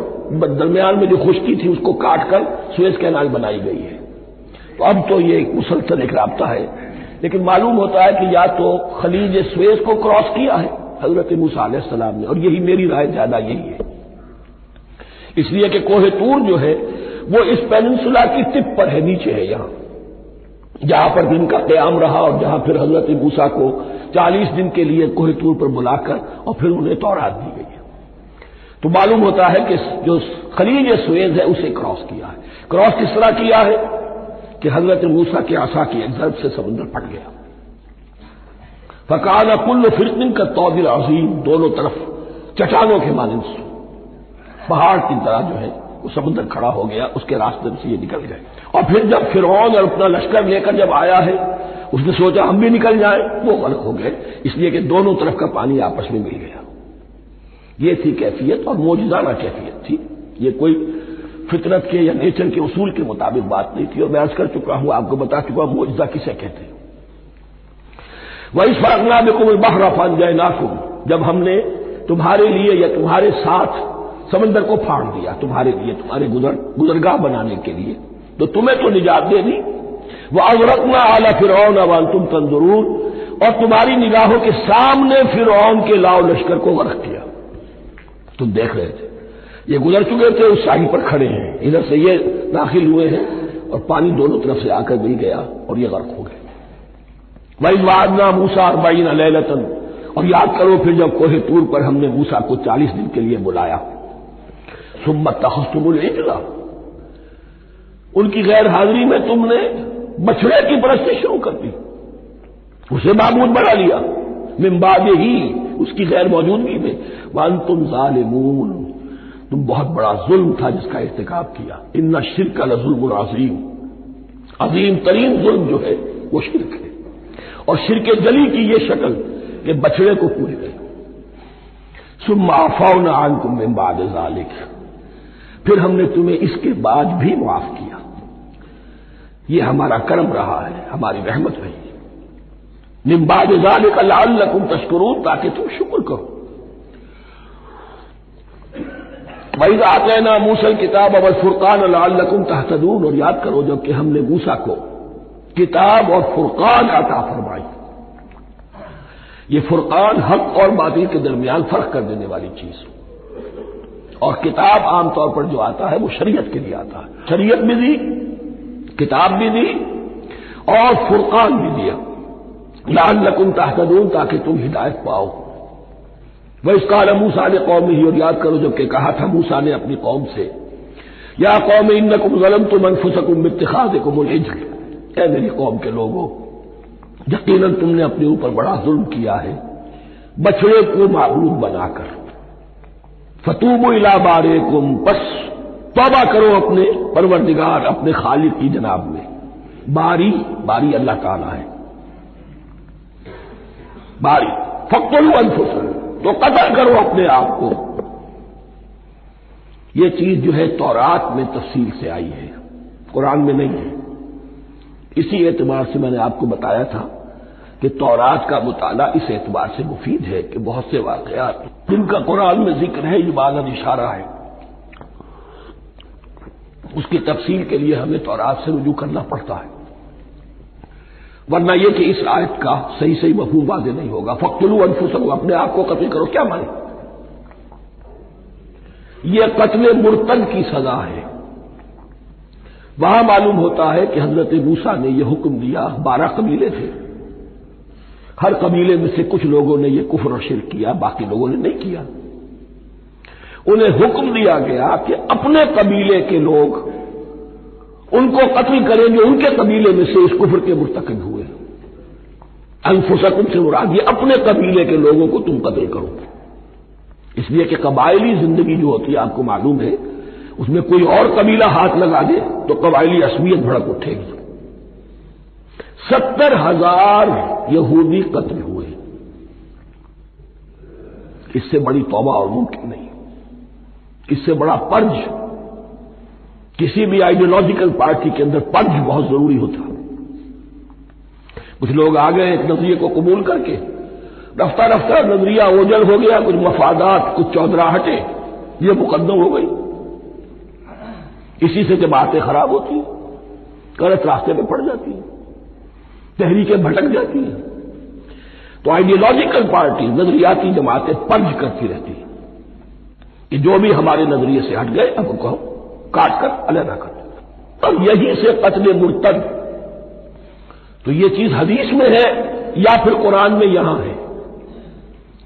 درمیان میں جو خشکی تھی اس کو کاٹ کر سویز کینال بنائی گئی ہے۔ تو اب تو یہ ایک مسلسل ایک رابطہ ہے، لیکن معلوم ہوتا ہے کہ یا تو خلیج سویز کو کراس کیا ہے حضرت موسیٰ علیہ السلام نے، اور یہی میری رائے زیادہ یہی ہے، اس لیے کہ کوہ طور جو ہے وہ اس پیننسولا کی ٹپ پر ہے، نیچے ہے یہاں، جہاں پر دن کا قیام رہا اور جہاں پھر حضرت موسیٰ کو 40 دن کے لیے کوہ طور پر بلا کر اور پھر انہیں تورات دی گئی ہے۔ تو معلوم ہوتا ہے کہ جو خلیج سویز ہے اسے کراس کیا ہے۔ کراس کس طرح کیا ہے کہ حضرت موسیٰ کے عصا کی ایک ضرب سے سمندر پھٹ گیا، فَكَانَ كُلُّ فِرْقٍ كَالطَّوْدِ الْعَظِيمِ، دونوں طرف چٹانوں کے مانند پہاڑ کی طرح جو ہے وہ سمندر کھڑا ہو گیا، اس کے راستے سے یہ نکل گئے۔ اور پھر جب فرعون اور اپنا لشکر لے کر جب آیا ہے، اس نے سوچا ہم بھی نکل جائیں، وہ غلط ہو گئے، اس لیے کہ دونوں طرف کا پانی آپس میں مل گیا۔ یہ تھی کیفیت، اور معجزانہ کیفیت تھی، یہ کوئی فطرت کے یا نیچر کے اصول کے مطابق بات نہیں تھی، اور میں عرض کر چکا ہوں، آپ کو بتا چکا ہوں معجزہ کسے کہتے ہیں۔ وَإِذْ فَرَقْنَا بِكُمُ الْبَحْرَ فَأَنْجَيْنَاكُمْ، جب ہم نے تمہارے لیے یا تمہارے ساتھ سمندر کو پھاڑ دیا، تمہارے لیے، تمہارے گزرگاہ بنانے کے لیے، تو تمہیں تو نجات دے دی۔ وَأَغْرَقْنَا آلَ فِرْعَوْنَ وَأَنْتُمْ تَنظُرُونَ، اور تمہاری نگاہوں کے سامنے فرعون کے لاؤ لشکر کو غرق کیا، تم دیکھ رہے تھے، یہ گزر چکے تھے، اس ساحل پر کھڑے ہیں، ادھر سے یہ داخل ہوئے ہیں اور پانی دونوں طرف سے آ کر مل گیا اور یہ غرق ہو گئے۔ وَإِذْ وَعَدْنَا مُوسَىٰ 40 لَيْلَةً، اور یاد کرو پھر جب کوہ طور پر ہم نے موسیٰ کو 40 دن کے لیے بلایا۔ ثُمَّ اتَّخَذْتُمُ الْعِجْلَ، ان کی غیر حاضری میں تم نے بچھڑے کی پرستش شروع کر دی، اسے معبود بنا لیا، من بعدہ، اس کی غیر موجودگی میں، وَأَنْتُمْ ظَالِمُونَ، تم بہت بڑا ظلم تھا جس کا ارتکاب کیا۔ إِنَّ الشِّرْكَ لَظُلْمٌ عَظِيمٌ، عظیم ترین ظلم جو ہے وہ شرک ہے، اور شرک جلی کی یہ شکل کہ بچڑے کو پوری گئی۔ ثُمَّ عَفَوْنَا عَنْكُمْ مِنْ بَعْدِ ذَلِكَ، پھر ہم نے تمہیں اس کے بعد بھی معاف کیا، یہ ہمارا کرم رہا ہے، ہماری رحمت رہی ہے۔ مِنْ بَعْدِ ذَلِكَ لَعَلَّكُمْ تَشْكُرُونَ، تاکہ تم شکر کرو۔ وَإِذْ آتَيْنَا مُوسَى الْكِتَابَ وَالْفُرْقَانَ لَعَلَّكُمْ تَهْتَدُونَ، اور یاد کرو جب کہ ہم نے موسیٰ کو کتاب اور فرقان عطا فرمائی۔ یہ فرقان حق اور باطل کے درمیان فرق کر دینے والی چیز، اور کتاب عام طور پر جو آتا ہے وہ شریعت کے لیے آتا ہے، شریعت بھی دی، کتاب بھی دی، اور فرقان بھی دیا، لعلکم تہتدون، تاکہ تم ہدایت پاؤ۔ وَإِذْ قَالَ مُوسَىٰ لِقَوْمِهِ، اور یاد کرو جب کہ کہا تھا موسیٰ نے اپنی قوم سے، یا قوم انکم ظلمتم انفسکم باتخاذکم العجل، اے میری قوم کے لوگوں، یقیناً تم نے اپنے اوپر بڑا ظلم کیا ہے بچڑے کو معبود بنا کر۔ فتوبوا الی بارئکم، پس توبہ کرو اپنے پروردگار، اپنے خالق کی جناب میں۔ باری اللہ تعالیٰ ہے، باری فقتلوا انفسکم، تو قتل کرو اپنے آپ کو۔ یہ چیز جو ہے تورات میں تفصیل سے آئی ہے، قرآن میں نہیں ہے۔ اسی اعتبار سے میں نے آپ کو بتایا تھا کہ تورات کا مطالعہ اس اعتبار سے مفید ہے کہ بہت سے واقعات جن کا قرآن میں ذکر ہے، یہ بعضاً اشارہ ہے، اس کی تفصیل کے لیے ہمیں تورات سے رجوع کرنا پڑتا ہے، ورنہ یہ کہ اس آیت کا صحیح مفہوم واضح نہیں ہوگا۔ فقتلوا انفسکم، اپنے آپ کو قتل کرو، کیا مانے؟ یہ قتل مرتد کی سزا ہے۔ وہاں معلوم ہوتا ہے کہ حضرت موسیٰ نے یہ حکم دیا، 12 قبیلے تھے، ہر قبیلے میں سے کچھ لوگوں نے یہ کفر اور شرک کیا، باقی لوگوں نے نہیں کیا۔ انہیں حکم دیا گیا کہ اپنے قبیلے کے لوگ ان کو قتل کریں جو ان کے قبیلے میں سے اس کفر کے مرتکب ہوئے۔ انفسکم سے مراد یہ اپنے قبیلے کے لوگوں کو تم قتل کرو، اس لیے کہ قبائلی زندگی جو ہوتی ہے آپ کو معلوم ہے، اس میں کوئی اور قبیلہ ہاتھ لگا دے تو قبائلی عصبیت بھڑک اٹھے گی۔ 70,000 یہودی قتل ہوئے، اس سے بڑی توبہ اور ممکن نہیں، اس سے بڑا پرج کسی بھی آئیڈیولوجیکل پارٹی کے اندر پرج بہت ضروری ہوتا۔ کچھ لوگ آ گئے ایک نظریے کو قبول کر کے، رفتہ رفتہ نظریہ اوجل ہو گیا، کچھ مفادات، کچھ چودراہٹیں، یہ مقدم ہو گئی، اسی سے جماعتیں خراب ہوتی ہیں، غلط راستے پہ پڑ جاتی ہیں، تحریکیں بھٹک جاتی ہیں۔ تو آئیڈیولوجیکل پارٹی، نظریاتی جماعتیں پرج کرتی رہتی ہیں کہ جو بھی ہمارے نظریے سے ہٹ گئے اب ان کو کاٹ کر علیحدہ کر دیں۔ اور یہی سے قتل مرتد، تو یہ چیز حدیث میں ہے یا پھر قرآن میں یہاں ہے؟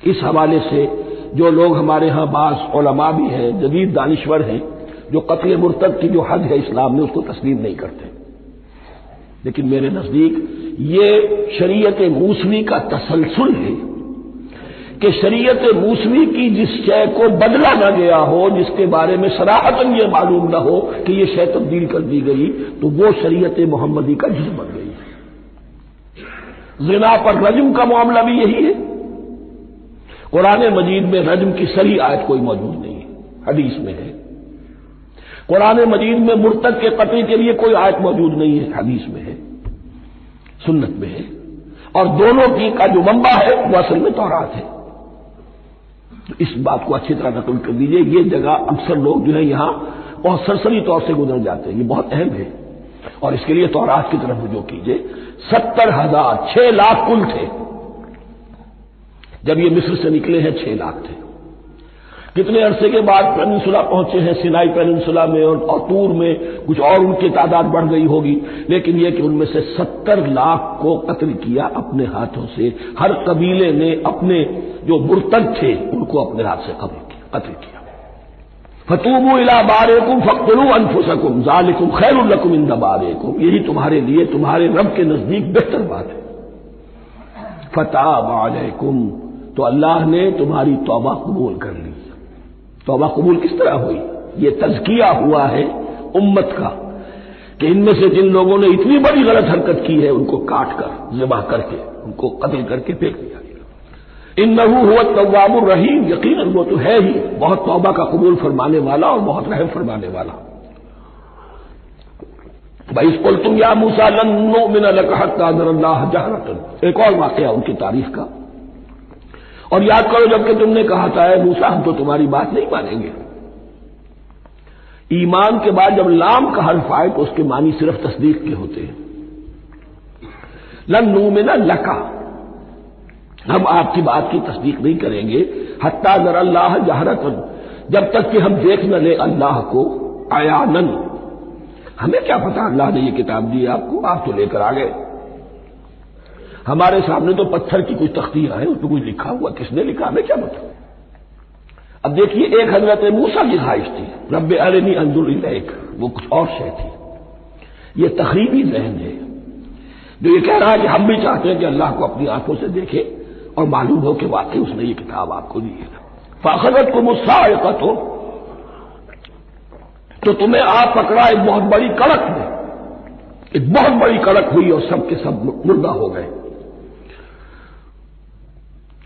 اس حوالے سے جو لوگ ہمارے ہاں بعض علماء بھی ہیں، جدید دانشور ہیں، جو قتل مرتد کی جو حد ہے اسلام میں اس کو تسلیم نہیں کرتے، لیکن میرے نزدیک یہ شریعت موسوی کا تسلسل ہے کہ شریعت موسوی کی جس شے کو بدلا نہ گیا ہو، جس کے بارے میں صراحتاً یہ معلوم نہ ہو کہ یہ شے تبدیل کر دی گئی، تو وہ شریعت محمدی کا جز بن گئی۔ زنا پر رجم کا معاملہ بھی یہی ہے۔ قرآن مجید میں رجم کی صحیح آیت کوئی موجود نہیں ہے، حدیث میں ہے۔ قرآن مجید میں مرتد کے قتل کے لیے کوئی آیت موجود نہیں ہے، حدیث میں ہے، سنت میں ہے، اور دونوں کی کا جو منبع ہے وہ اصل میں تورات ہے۔ تو اس بات کو اچھی طرح نقل کر دیجئے، یہ جگہ اکثر لوگ جو ہے یہاں بہت سرسری طور سے گزر جاتے ہیں، یہ بہت اہم ہے، اور اس کے لیے تورات کی طرف رجوع کیجئے۔ 70,000، 6 لاکھ کل تھے جب یہ مصر سے نکلے ہیں، 6 لاکھ تھے۔ کتنے عرصے کے بعد پیننسولا پہنچے ہیں، سینائی پیننسولا میں اور طور میں، کچھ اور ان کی تعداد بڑھ گئی ہوگی، لیکن یہ کہ ان میں سے 70 لاکھ کو قتل کیا اپنے ہاتھوں سے۔ ہر قبیلے نے اپنے جو مرتد تھے ان کو اپنے ہاتھ سے قتل کیا۔ فتوبوا الی بارئکم فاقتلوا انفسکم ذالکم خیر لکم عند بارئکم، یہی تمہارے لیے تمہارے رب کے نزدیک بہتر بات ہے۔ فتاب علیکم، تو اللہ نے تمہاری توبہ قبول کر لی۔ توبہ قبول کس طرح ہوئی؟ یہ تزکیہ ہوا ہے امت کا کہ ان میں سے جن لوگوں نے اتنی بڑی غلط حرکت کی ہے ان کو کاٹ کر، ذبح کر کے، ان کو قتل کر کے پھینک دیا گیا۔ انہ هو التواب الرحیم، یقیناً وہ تو ہے ہی بہت توبہ کا قبول فرمانے والا اور بہت رحم فرمانے والا۔ وَإِذْ قُلْتُمْ يَا مُوسَىٰ لَن نُّؤْمِنَ لَكَ حَتَّىٰ نَرَى اللَّهَ جَهْرَةً، ایک اور واقعہ ان کی تعریف کا۔ اور یاد کرو جب کہ تم نے کہا تھا اے موسیٰ ہم تو تمہاری بات نہیں مانیں گے۔ ایمان کے بعد جب لام کا حرف آئے تو اس کے معنی صرف تصدیق کے ہوتے ہیں۔ لن نؤمن لک، ہم آپ کی بات کی تصدیق نہیں کریں گے، حتی نری اللہ جہرۃ، جب تک کہ ہم دیکھ نہ لیں اللہ کو عیاناً۔ ہمیں کیا پتا اللہ نے یہ کتاب دی آپ کو، آپ تو لے کر آ گئے، ہمارے سامنے تو پتھر کی کچھ تختیاں ہیں، اس پہ کچھ لکھا ہوا، کس نے لکھا ہمیں کیا پتا۔ اب دیکھیے ایک حضرت موسیٰ کی خواہش تھی رب ارنی انظر الیک، وہ کچھ اور شے تھی۔ یہ تخریبی ذہن ہے جو یہ کہہ رہا ہے کہ ہم بھی چاہتے ہیں کہ اللہ کو اپنی آنکھوں سے دیکھے اور معلوم ہو کہ واقعی اس نے یہ کتاب آپ کو دی ہے۔ فاخذتکم الصاعقۃ، تو تمہیں آپ پکڑا ایک بہت بڑی کڑک میں، ایک بہت بڑی کڑک ہوئی اور سب کے سب مردہ ہو گئے۔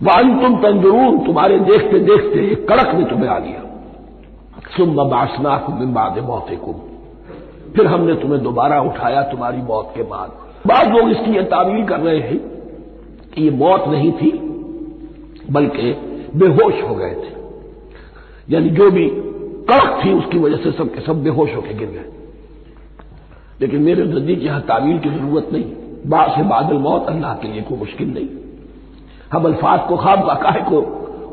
وانتم تنظرون، تمہارے دیکھتے دیکھتے ایک کڑک نے تمہیں آ لیا، ثم بعثناکم من بعد موتکم، پھر ہم نے تمہیں دوبارہ اٹھایا تمہاری موت کے بعد۔ بعض لوگ اس کی یہ تعویل کر رہے ہیں کہ یہ موت نہیں تھی بلکہ بے ہوش ہو گئے تھے، یعنی جو بھی کڑک تھی اس کی وجہ سے سب کے سب بے ہوش ہو کے گر گئے۔ لیکن میرے نزدیک یہاں تعویل کی ضرورت نہیں، بعث بعد الموت اللہ کے لیے کوئی مشکل نہیں۔ ہم الفاظ کو خواب کاہے کو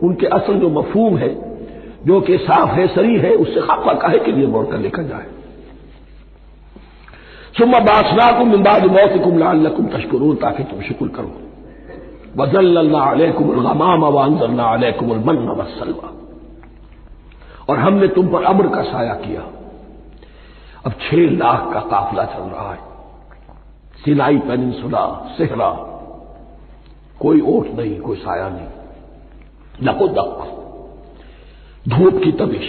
ان کے اصل جو مفہوم ہے، جو کہ صاف ہے صریح ہے، اس سے خواب کاہے کے لیے موڑ کر لکھا جائے۔ ثم بعثناکم من بعد موتکم لعلکم تشکرون، تاکہ تم شکر کرو۔ وظللنا علیکم الغمام وانزلنا علیکم المن والسلوى، اور ہم نے تم پر ابر کا سایہ کیا۔ اب 6 لاکھ کا قافلہ چل رہا ہے، سینائی پیننسولا، صحرا، کوئی اوٹ نہیں، کوئی سایہ نہیں، دق و دق، دھوپ کی تبش۔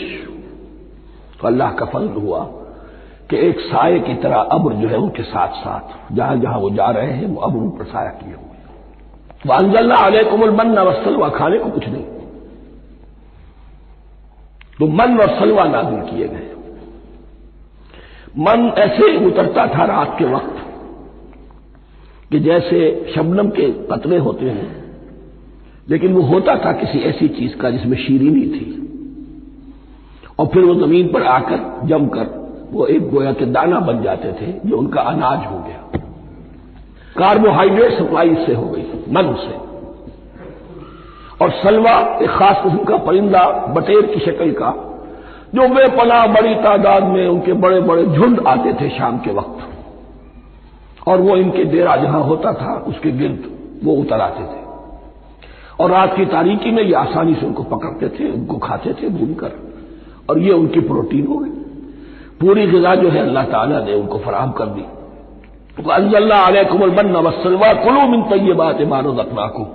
تو اللہ کا فضل ہوا کہ ایک سائے کی طرح ابر جو ہے ان کے ساتھ ساتھ جہاں جہاں وہ جا رہے ہیں وہ ابر ان پر سایہ کیے ہوئے۔ وانزلنا علیکم المن والسلوى، کھانے کو کچھ نہیں، تو من اور سلوہ نازل کیے گئے۔ من ایسے اترتا تھا رات کے وقت کہ جیسے شبنم کے قطرے ہوتے ہیں، لیکن وہ ہوتا تھا کسی ایسی چیز کا جس میں شیرینی تھی، اور پھر وہ زمین پر آ کر جم کر وہ ایک گویا کے دانہ بن جاتے تھے جو ان کا اناج ہو گیا۔ کاربوہائیڈریٹ سپلائی سے ہو گئی من سے۔ اور سلوہ ایک خاص قسم کا پرندہ بٹیر کی شکل کا، جو بے پناہ بڑی تعداد میں ان کے بڑے بڑے جھنڈ آتے تھے شام کے وقت، اور وہ ان کے ڈیرا جہاں ہوتا تھا اس کے گرد وہ اتر آتے تھے، اور رات کی تاریکی میں یہ آسانی سے ان کو پکڑتے تھے، ان کو کھاتے تھے بھون کر، اور یہ ان کی پروٹین ہو گئی۔ پوری غذا جو ہے اللہ تعالیٰ نے ان کو فراہم کر دی۔ وَأَنزَلْنَا عَلَيْكُمُ الْمَنَّ وَالسَّلْوَىٰ كُلُوا مِن طَيِّبَاتِ مَا رَزَقْنَاكُمْ،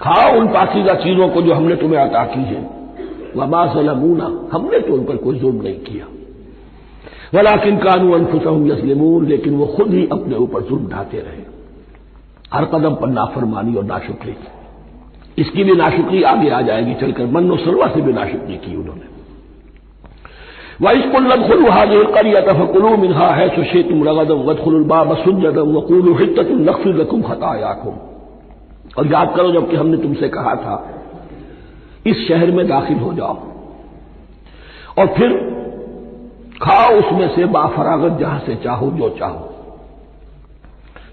کھاؤ ان پاکیزہ چیزوں کو جو ہم نے تمہیں عطا کی ہے۔ وَمَا ظَلَمُونَا، ہم نے تو ان پر کوئی ظلم نہیں کیا، وَلَٰكِن كَانُوا أَنفُسَهُمْ يَظْلِمُونَ، لیکن وہ خود ہی اپنے اوپر ظلم ڈھاتے رہے، ہر قدم پر نافرمانی اور ناشکری۔ اس کی بھی ناشکری آگے آ جائے گی چل کر، من و سلوہ سے بھی ناشکری کی انہوں نے۔ وَإِذْ قُلْنَا ادْخُلُوا هَٰذِهِ الْقَرْيَةَ فَكُلُوا مِنْهَا حَيْثُ شِئْتُمْ رَغَدًا وَادْخُلُوا الْبَابَ سُجَّدًا وَقُولُوا حِطَّةٌ نَغْفِرْ لَكُمْ خَطَايَاكُمْ، اور یاد کرو جب کہ ہم نے تم سے کہا تھا اس شہر میں داخل ہو جاؤ اور پھر کھاؤ اس میں سے بافراغت جہاں سے چاہو جو چاہو،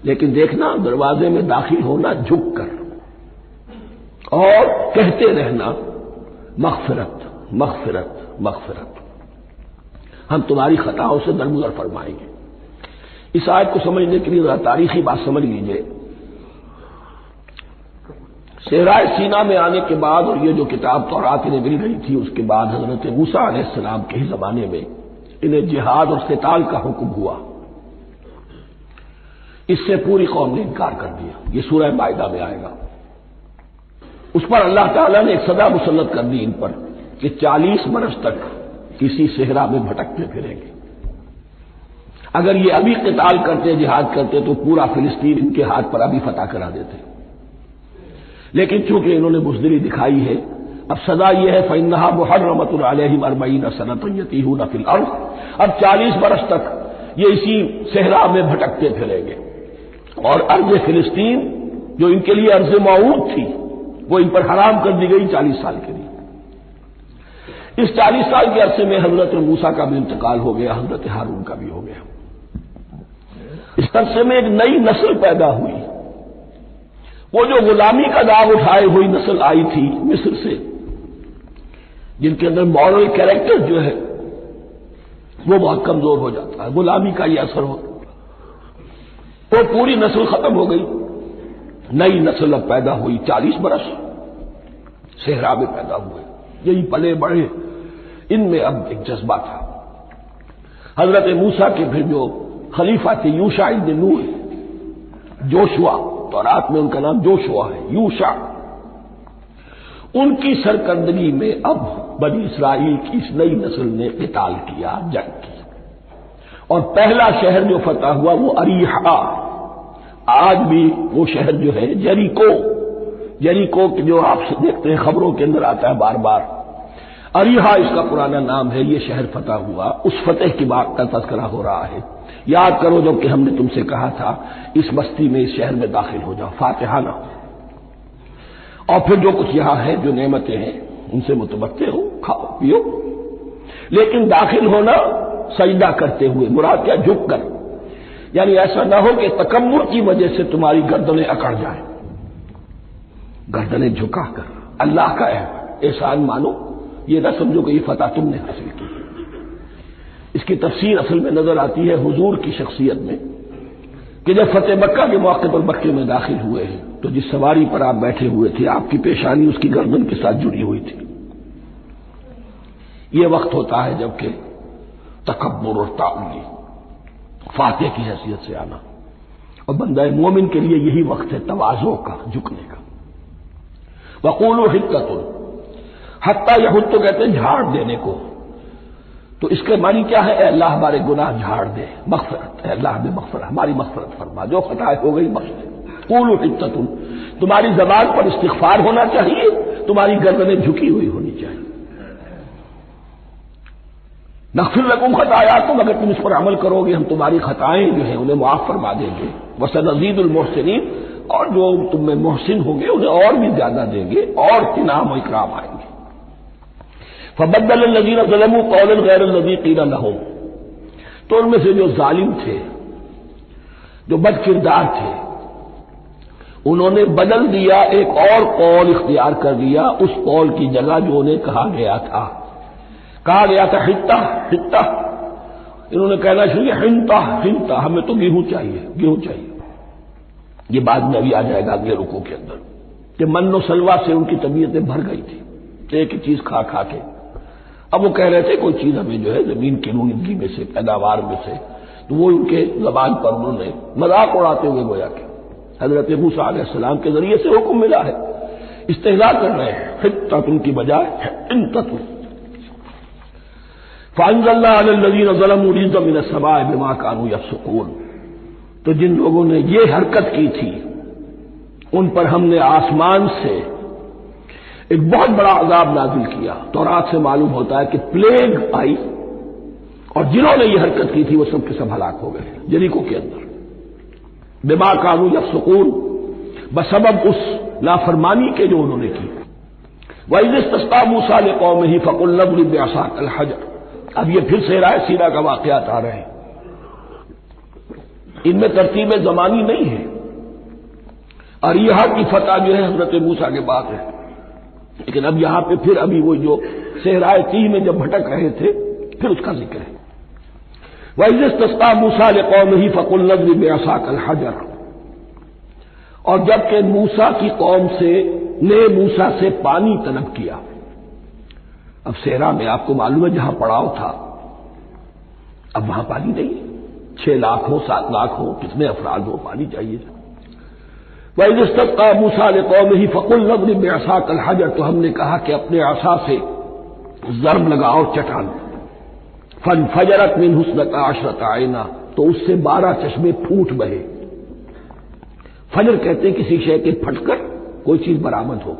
لیکن دیکھنا دروازے میں داخل ہونا جھک کر، اور کہتے رہنا مغفرت مغفرت مغفرت، ہم تمہاری خطاؤں سے درگزر فرمائیں گے۔ اس آیت کو سمجھنے کے لیے ذرا تاریخی بات سمجھ لیجئے۔ صحرائے سینا میں آنے کے بعد، اور یہ جو کتاب تورات انہیں مل رہی تھی، اس کے بعد حضرت موسیٰ علیہ السلام کے ہی زمانے میں انہیں جہاد اور قتال کا حکم ہوا۔ اس سے پوری قوم نے انکار کر دیا، یہ سورہ مائدہ میں آئے گا۔ اس پر اللہ تعالیٰ نے ایک سزا مسلط کر دی ان پر کہ 40 برس تک کسی صحرا میں بھٹکتے پھریں گے۔ اگر یہ ابھی قتال کرتے جہاد کرتے تو پورا فلسطین ان کے ہاتھ پر ابھی فتح کرا دیتے، لیکن چونکہ انہوں نے بزدلی دکھائی ہے، اب سزا یہ ہے فَإِنَّهَا مُحَرَّمَةٌ عَلَيْهِمْ 40 سَنَةً يَتِيهُونَ فِي الْأَرْضِ، اب 40 برس تک یہ اسی صحرا میں بھٹکتے پھریں گے، اور ارض فلسطین جو ان کے لیے ارض موعود تھی وہ ان پر حرام کر دی گئی 40 سال کے لیے۔ اس 40 سال کے عرصے میں حضرت موسیٰ کا بھی انتقال ہو گیا، حضرت ہارون کا بھی ہو گیا۔ اس عرصے میں ایک نئی نسل پیدا ہوئی، وہ جو غلامی کا داغ اٹھائے ہوئی نسل آئی تھی مصر سے، جن کے اندر مورل کیریکٹر جو ہے وہ بہت کمزور ہو جاتا ہے، غلامی کا یہ اثر ہو، وہ پوری نسل ختم ہو گئی، نئی نسل اب پیدا ہوئی۔ 40 برس صحرا میں پیدا ہوئے، یہی پلے بڑھے، ان میں اب ایک جذبہ تھا۔ حضرت موسیٰ کے پھر جو خلیفہ تھے یوشع ابن نون، جوشوا، تورات میں ان کا نام جوشوا ہے، یوشع، ان کی سرکردگی میں اب بنی اسرائیل کی اس نئی نسل نے قتال کیا، جنگ کی، اور پہلا شہر جو فتح ہوا وہ اریحا، آج بھی وہ شہر جو ہے جیریکو جو آپ دیکھتے ہیں خبروں کے اندر آتا ہے بار بار، اریحا اس کا پرانا نام ہے، یہ شہر فتح ہوا، اس فتح کی بات کا تذکرہ ہو رہا ہے۔ یاد کرو جب کہ ہم نے تم سے کہا تھا اس بستی میں، اس شہر میں داخل ہو جاؤ، فاتحہ نہ ہو، اور پھر جو کچھ یہاں ہے، جو نعمتیں ہیں ان سے متمتع ہو، کھاؤ پیو، لیکن داخل ہونا سجدہ کرتے ہوئے، مراد کیا؟ جھک کر، یعنی ایسا نہ ہو کہ تکبر کی وجہ سے تمہاری گردنیں اکڑ جائیں، گردنیں جھکا کر اللہ کا احسان مانو، یہ نہ سمجھو کہ یہ فتح تم نے حاصل کی۔ اس کی تفسیر اصل میں نظر آتی ہے حضور کی شخصیت میں، کہ جب فتح مکہ کے موقع پر مکے میں داخل ہوئے ہیں تو جس سواری پر آپ بیٹھے ہوئے تھے، آپ کی پیشانی اس کی گردن کے ساتھ جڑی ہوئی تھی۔ یہ وقت ہوتا ہے جب کہ تکبر اور تعالی، فاتح کی حیثیت سے آنا، اور بندہ مومن کے لیے یہی وقت ہے تواضع کا، جھکنے کا۔ وقولوا حطۃ، حتیٰ یہود تو کہتے ہیں جھاڑ دینے کو، تو اس کے معنی کیا ہے؟ اے اللہ ہمارے گناہ جھاڑ دے، مغفرت، اے اللہ ہمیں مغفرت، ہماری مغفرت فرما، جو خطا ہو گئی بخش دے۔ قولوا حطۃ، تمہاری زبان پر استغفار ہونا چاہیے، تمہاری گردنیں جھکی ہوئی ہونی چاہیے۔ نغفر لکم خطایاکم، اگر تم اس پر عمل کرو گے ہم تمہاری خطائیں جو ہیں انہیں معاف فرما دیں گے۔ وسنزید المحسنین، اور جو تم میں محسن ہوں گے انہیں اور بھی زیادہ دیں گے، اور انعام و اکرام آئیں گے۔ فبدل الذین ظلموا قولا غیر الذی قیل لہم، تو ان میں سے جو ظالم تھے، جو بد کردار تھے، انہوں نے بدل دیا، ایک اور قول اختیار کر لیا اس قول کی جگہ جو انہیں کہا گیا تھا حطہ، انہوں نے کہنا شروع کیا حنطہ، ہمیں تو گیہوں چاہیے۔ یہ بعد میں ابھی آ جائے گا اگلے رکوع کے اندر، کہ من و سلوہ سے ان کی طبیعتیں بھر گئی تھی، ایک ہی چیز کھا کے۔ اب وہ کہہ رہے تھے کوئی چیز ہمیں جو ہے زمین کی رونگی میں سے، پیداوار میں سے، تو وہ ان کے زبان پر انہوں نے مذاق اڑاتے ہوئے گویا کہ حضرت موسیٰ علیہ السلام کے ذریعے سے حکم ملا ہے، استہزاء کر رہے ہیں، حطۃ ان کی بجائے حنطۃ۔ فانزلنا علی الذین ظلموا رجزا من السماء بما كانوا یفسقون، تو جن لوگوں نے یہ حرکت کی تھی ان پر ہم نے آسمان سے ایک بہت بڑا عذاب نازل کیا۔ تورات سے معلوم ہوتا ہے کہ پلیگ آئی، اور جنہوں نے یہ حرکت کی تھی وہ سب کے سب ہلاک ہو گئے جریکو کے اندر، بما كانوا یفسقون، بسبب اس نافرمانی کے جو انہوں نے کی۔ وَإِذِ اسْتَسْقَىٰ مُوسَىٰ لِقَوْمِهِ فَقُلْنَا اضْرِب بِّعَصَاكَ الْحَجَرَ، اب یہ پھر صحرائے سینا کا واقعات آ رہے ہیں، ان میں ترتیب زمانی نہیں ہے، اور یہاں کی فتح جو ہے حضرت موسیٰ کے بعد ہے، لیکن اب یہاں پہ پھر ابھی وہ جو صحرائے تیہ میں جب بھٹک رہے تھے پھر اس کا ذکر ہے۔ وَإِذِ اسْتَسْقَىٰ مُوسَىٰ لِقَوْمِهِ فَقُلْنَا اضْرِب بِّعَصَاكَ الْحَجَرَ، اور جب کہ موسیٰ کی قوم نے موسیٰ سے پانی طلب کیا، اب صحرا میں آپ کو معلوم ہے جہاں پڑاؤ تھا اب وہاں پانی نہیں، 6 لاکھ ہو 7 لاکھ ہو، کتنے افراد ہو، پانی چاہیے تھا۔ وَإِذِ اسْتَسْقَىٰ مُوسَىٰ لِقَوْمِهِ فَقُلْنَا اضْرِب بِّعَصَاكَ الْحَجَرَ، تو ہم نے کہا کہ اپنے عصا سے ضرب لگاؤ چٹان، فَانْفَجَرَتْ مِنْهُ 12 عَيْنًا، تو اس سے 12 چشمے پھوٹ بہے۔ فجر کہتے ہیں کسی شے کے پھٹ کر کوئی چیز برآمد ہو۔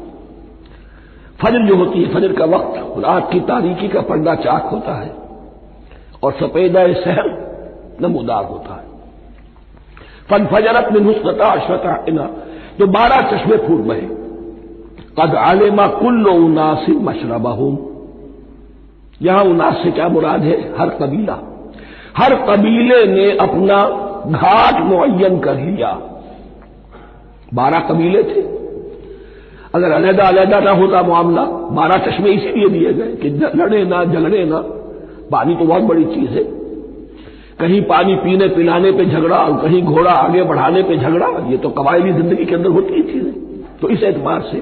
فجر جو ہوتی ہے، فجر کا وقت رات کی تاریکی کا پردہ چاک ہوتا ہے اور سپیدہ سحر نمودار ہوتا ہے۔ فانفجرت منہ 12 عینا، تو 12 چشمے پھوٹ بہے۔ قد علم کل اناس مشربہم، یہاں اناس سے کیا مراد ہے؟ ہر قبیلہ، ہر قبیلے نے اپنا گھاٹ معین کر لیا۔ 12 قبیلے تھے، اگر علیحدہ علیحدہ نہ ہوتا معاملہ، 12 چشمے اسی لیے دیے گئے کہ لڑے نہ جھگڑے نہ۔ پانی تو بہت بڑی چیز ہے، کہیں پانی پینے پلانے پہ جھگڑا اور کہیں گھوڑا آگے بڑھانے پہ جھگڑا، یہ تو قبائلی زندگی کے اندر ہوتی ہی چیزیں۔ تو اس اعتبار سے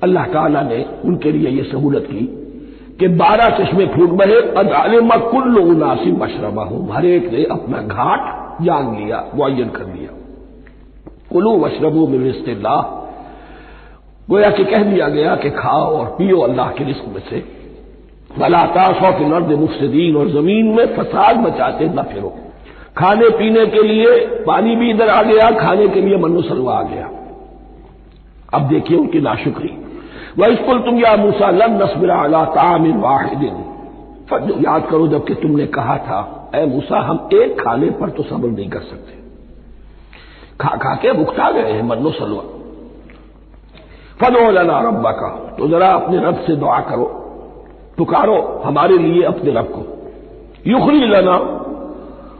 اللہ تعالیٰ نے ان کے لیے یہ سہولت کی کہ 12 چشمے پھوٹ بہے۔ قد علم کل اناس مشربہم، ہر ایک نے اپنا گھاٹ جان لیا، معین کر لیا۔ کلوا واشربوا من رزق اللہ، گویا کہ کہہ دیا گیا کہ کھاؤ اور پیو اللہ کے رزق میں سے۔ ولا تعثوا فی الارض مفسدین، اور زمین میں فساد مچاتے نہ پھرو۔ کھانے پینے کے لیے پانی بھی ادھر آ گیا، کھانے کے لیے من و سلوا آ گیا۔ اب دیکھیے ان کی ناشکری۔ وَإِذْ قُلْتُمْ يَا مُوسَىٰ لَن نَّصْبِرَ عَلَىٰ طَعَامٍ وَاحِدٍ، یاد کرو جب کہ تم نے کہا تھا اے موسیٰ ہم ایک کھانے پر تو صبر نہیں کر سکتے، کھا کھا کے بکھتا گئے ہیں من و سلوا۔ فَادْعُ لَنَا رَبَّكَ، تو ذرا اپنے رب سے دعا کرو، پکارو ہمارے لیے اپنے رب کو، یخرج لنا،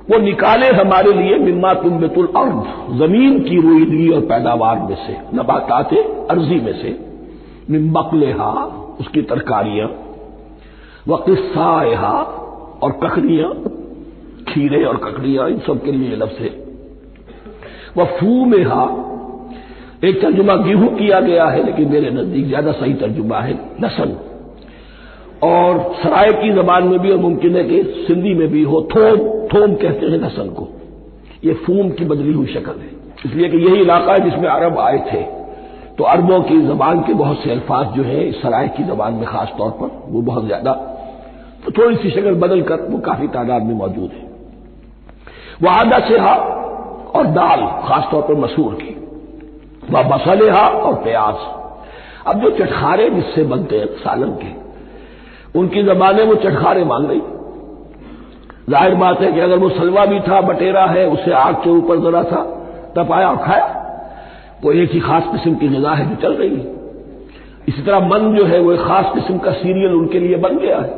وہ نکالے ہمارے لیے مما تنبت الارض، زمین کی روئیدگی اور پیداوار میں سے، نباتات ارضی میں سے، من بقلہا، اس کی ترکاریاں، وقثائہا، اور ککڑیاں، کھیرے اور ککڑیاں، ان سب کے لیے یہ لفظ ہے، وفومہا، ایک ترجمہ گیہوں کیا گیا ہے لیکن میرے نزدیک زیادہ صحیح ترجمہ ہے لسن، اور سرائے کی زبان میں بھی اور ممکن ہے کہ سندھی میں بھی ہو تھوم، تھوم کہتے ہیں لسن کو، یہ فوم کی بدلی ہوئی شکل ہے، اس لیے کہ یہی علاقہ ہے جس میں عرب آئے تھے، تو عربوں کی زبان کے بہت سے الفاظ جو ہیں اس سرائے کی زبان میں خاص طور پر وہ بہت زیادہ تو تھوڑی سی شکل بدل کر وہ کافی تعداد میں موجود ہے۔ وعدسہا، اور دال خاص طور پر مسور کی، وبصلہا، اور پیاز۔ اب جو چٹخارے جس سے بنتے ہیں سالن کے، ان کی زبانیں وہ چٹخارے مانگ رہی۔ ظاہر بات ہے کہ اگر وہ سلوا بھی تھا، بٹیرا ہے، اسے آگ کے اوپر ذرا تھا تپایا اور کھایا، وہ ایک ہی خاص قسم کی غذا ہے جو چل رہی ہے۔ اسی طرح من جو ہے وہ ایک خاص قسم کا سیریل ان کے لیے بن گیا ہے،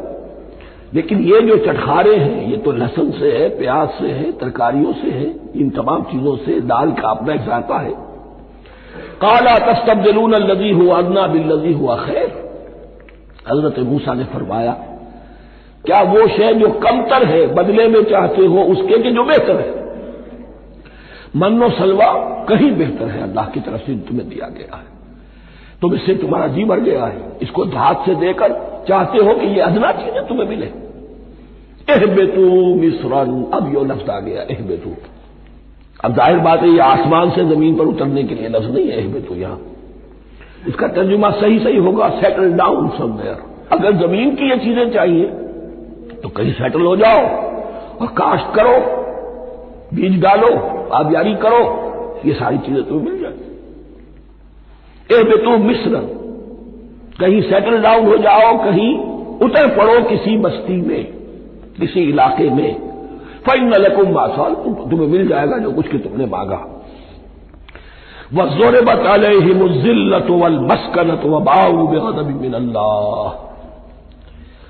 لیکن یہ جو چٹخارے ہیں یہ تو لہسن سے ہے، پیاز سے ہے، ترکاریوں سے ہے، ان تمام چیزوں سے، دال کا اپنا ایک ذائقہ ہے۔ قَالَ تَسْتَبْدِلُونَ الَّذِي هُوَ أَدْنَىٰ بِالَّذِي هُوَ خَيْرٌ، حضرت موسیٰ نے فرمایا کیا وہ شے جو کمتر ہے بدلے میں چاہتے ہو اس کے کہ جو بہتر ہے؟ من و سلوا کہیں بہتر ہے، اللہ کی طرف سے تمہیں دیا گیا ہے، تم اس سے تمہارا جی بھر گیا ہے، اس کو ہاتھ سے دے کر چاہتے ہو کہ یہ ادنا چیزیں تمہیں ملے۔ اہبطوا مصرا، اب یہ لفظ آ گیا اہبطوا، اب ظاہر بات ہے یہ آسمان سے زمین پر اترنے کے لیے لفظ نہیں ہے اہبطوا، یہاں اس کا ترجمہ صحیح ہوگا سیٹل ڈاؤن سم ویئر، اگر زمین کی یہ چیزیں چاہیے تو کہیں سیٹل ہو جاؤ اور کاشت کرو، بیج ڈالو، آبیاری کرو، یہ ساری چیزیں تمہیں مل جائیں۔ اہبطوا مصرا، کہیں سیٹل ڈاؤن ہو جاؤ، کہیں اتر پڑو کسی بستی میں، کسی علاقے میں، فإن لكم ما سألتم، تمہیں مل جائے گا جو کچھ کہ تم نے مانگا۔ وَضُرِبَتْ عَلَيْهِمُ الذِّلَّةُ وَالْمَسْكَنَةُ وَبَاءُوا بِغَضَبٍ مِّنَ اللَّهِ،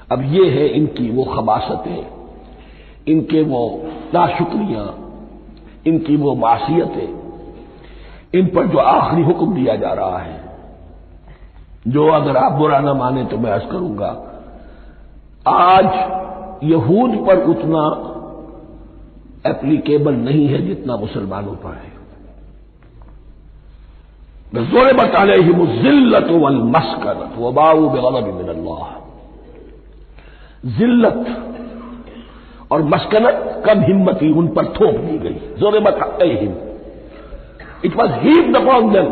اب یہ ہے ان کی وہ خباثتیں، ان کے وہ ناشکریاں، ان کی وہ معصیتیں، ان پر جو آخری حکم دیا جا رہا ہے، جو اگر آپ برا نہ مانیں تو میں عرض کروں گا آج یہود پر اتنا اپلیکیبل نہیں ہے جتنا مسلمانوں پر ہے۔ ضربت علیہم الذلۃ والمسکنۃ وباؤوا بغضب من اللہ، ذلت اور مسکنت کم ہمتی ان پر تھوپ دی گئی۔ ضربت علیہم، it was heaped upon them،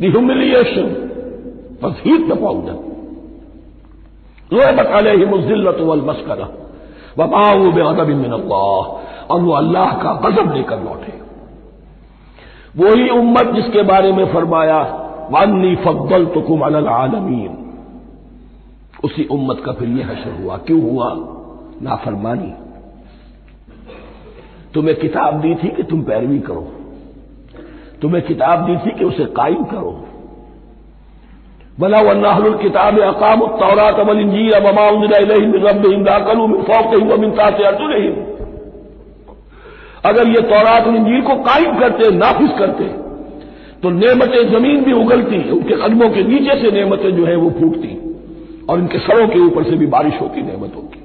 the humiliation was heaped upon them۔ ضربت علیہم الذلۃ والمسکنۃ وباؤوا بغضب من اللہ، اور وہ اللہ کا غضب لے کر لوٹے۔ وہی امت جس کے بارے میں فرمایا وَأَنِّي فَضَّلْتُكُمْ عَلَى الْعَالَمِينَ، اسی امت کا پھر یہ حشر ہوا۔ کیوں ہوا؟ نافرمانی۔ تمہیں کتاب دی تھی کہ تم پیروی کرو، تمہیں کتاب دی تھی کہ اسے قائم کرو۔ وَلَوْ أَنَّ أَهْلَ الْكِتَابِ أَقَامُوا التَّوْرَاةَ وَالْإِنْجِيلَ وَمَا أُنزِلَ إِلَيْهِم مِّن رَّبِّهِمْ لَأَكَلُوا مِن فَوْقِهِمْ وَمِن تَحْتِ أَرْجُلِهِمْ، اگر یہ تورات اور انجیل کو قائم کرتے، نافذ کرتے، تو نعمتیں زمین بھی اگلتی، ان کے قدموں کے نیچے سے نعمتیں جو ہیں وہ پھوٹتی، اور ان کے سروں کے اوپر سے بھی بارش ہوتی نعمتوں کی۔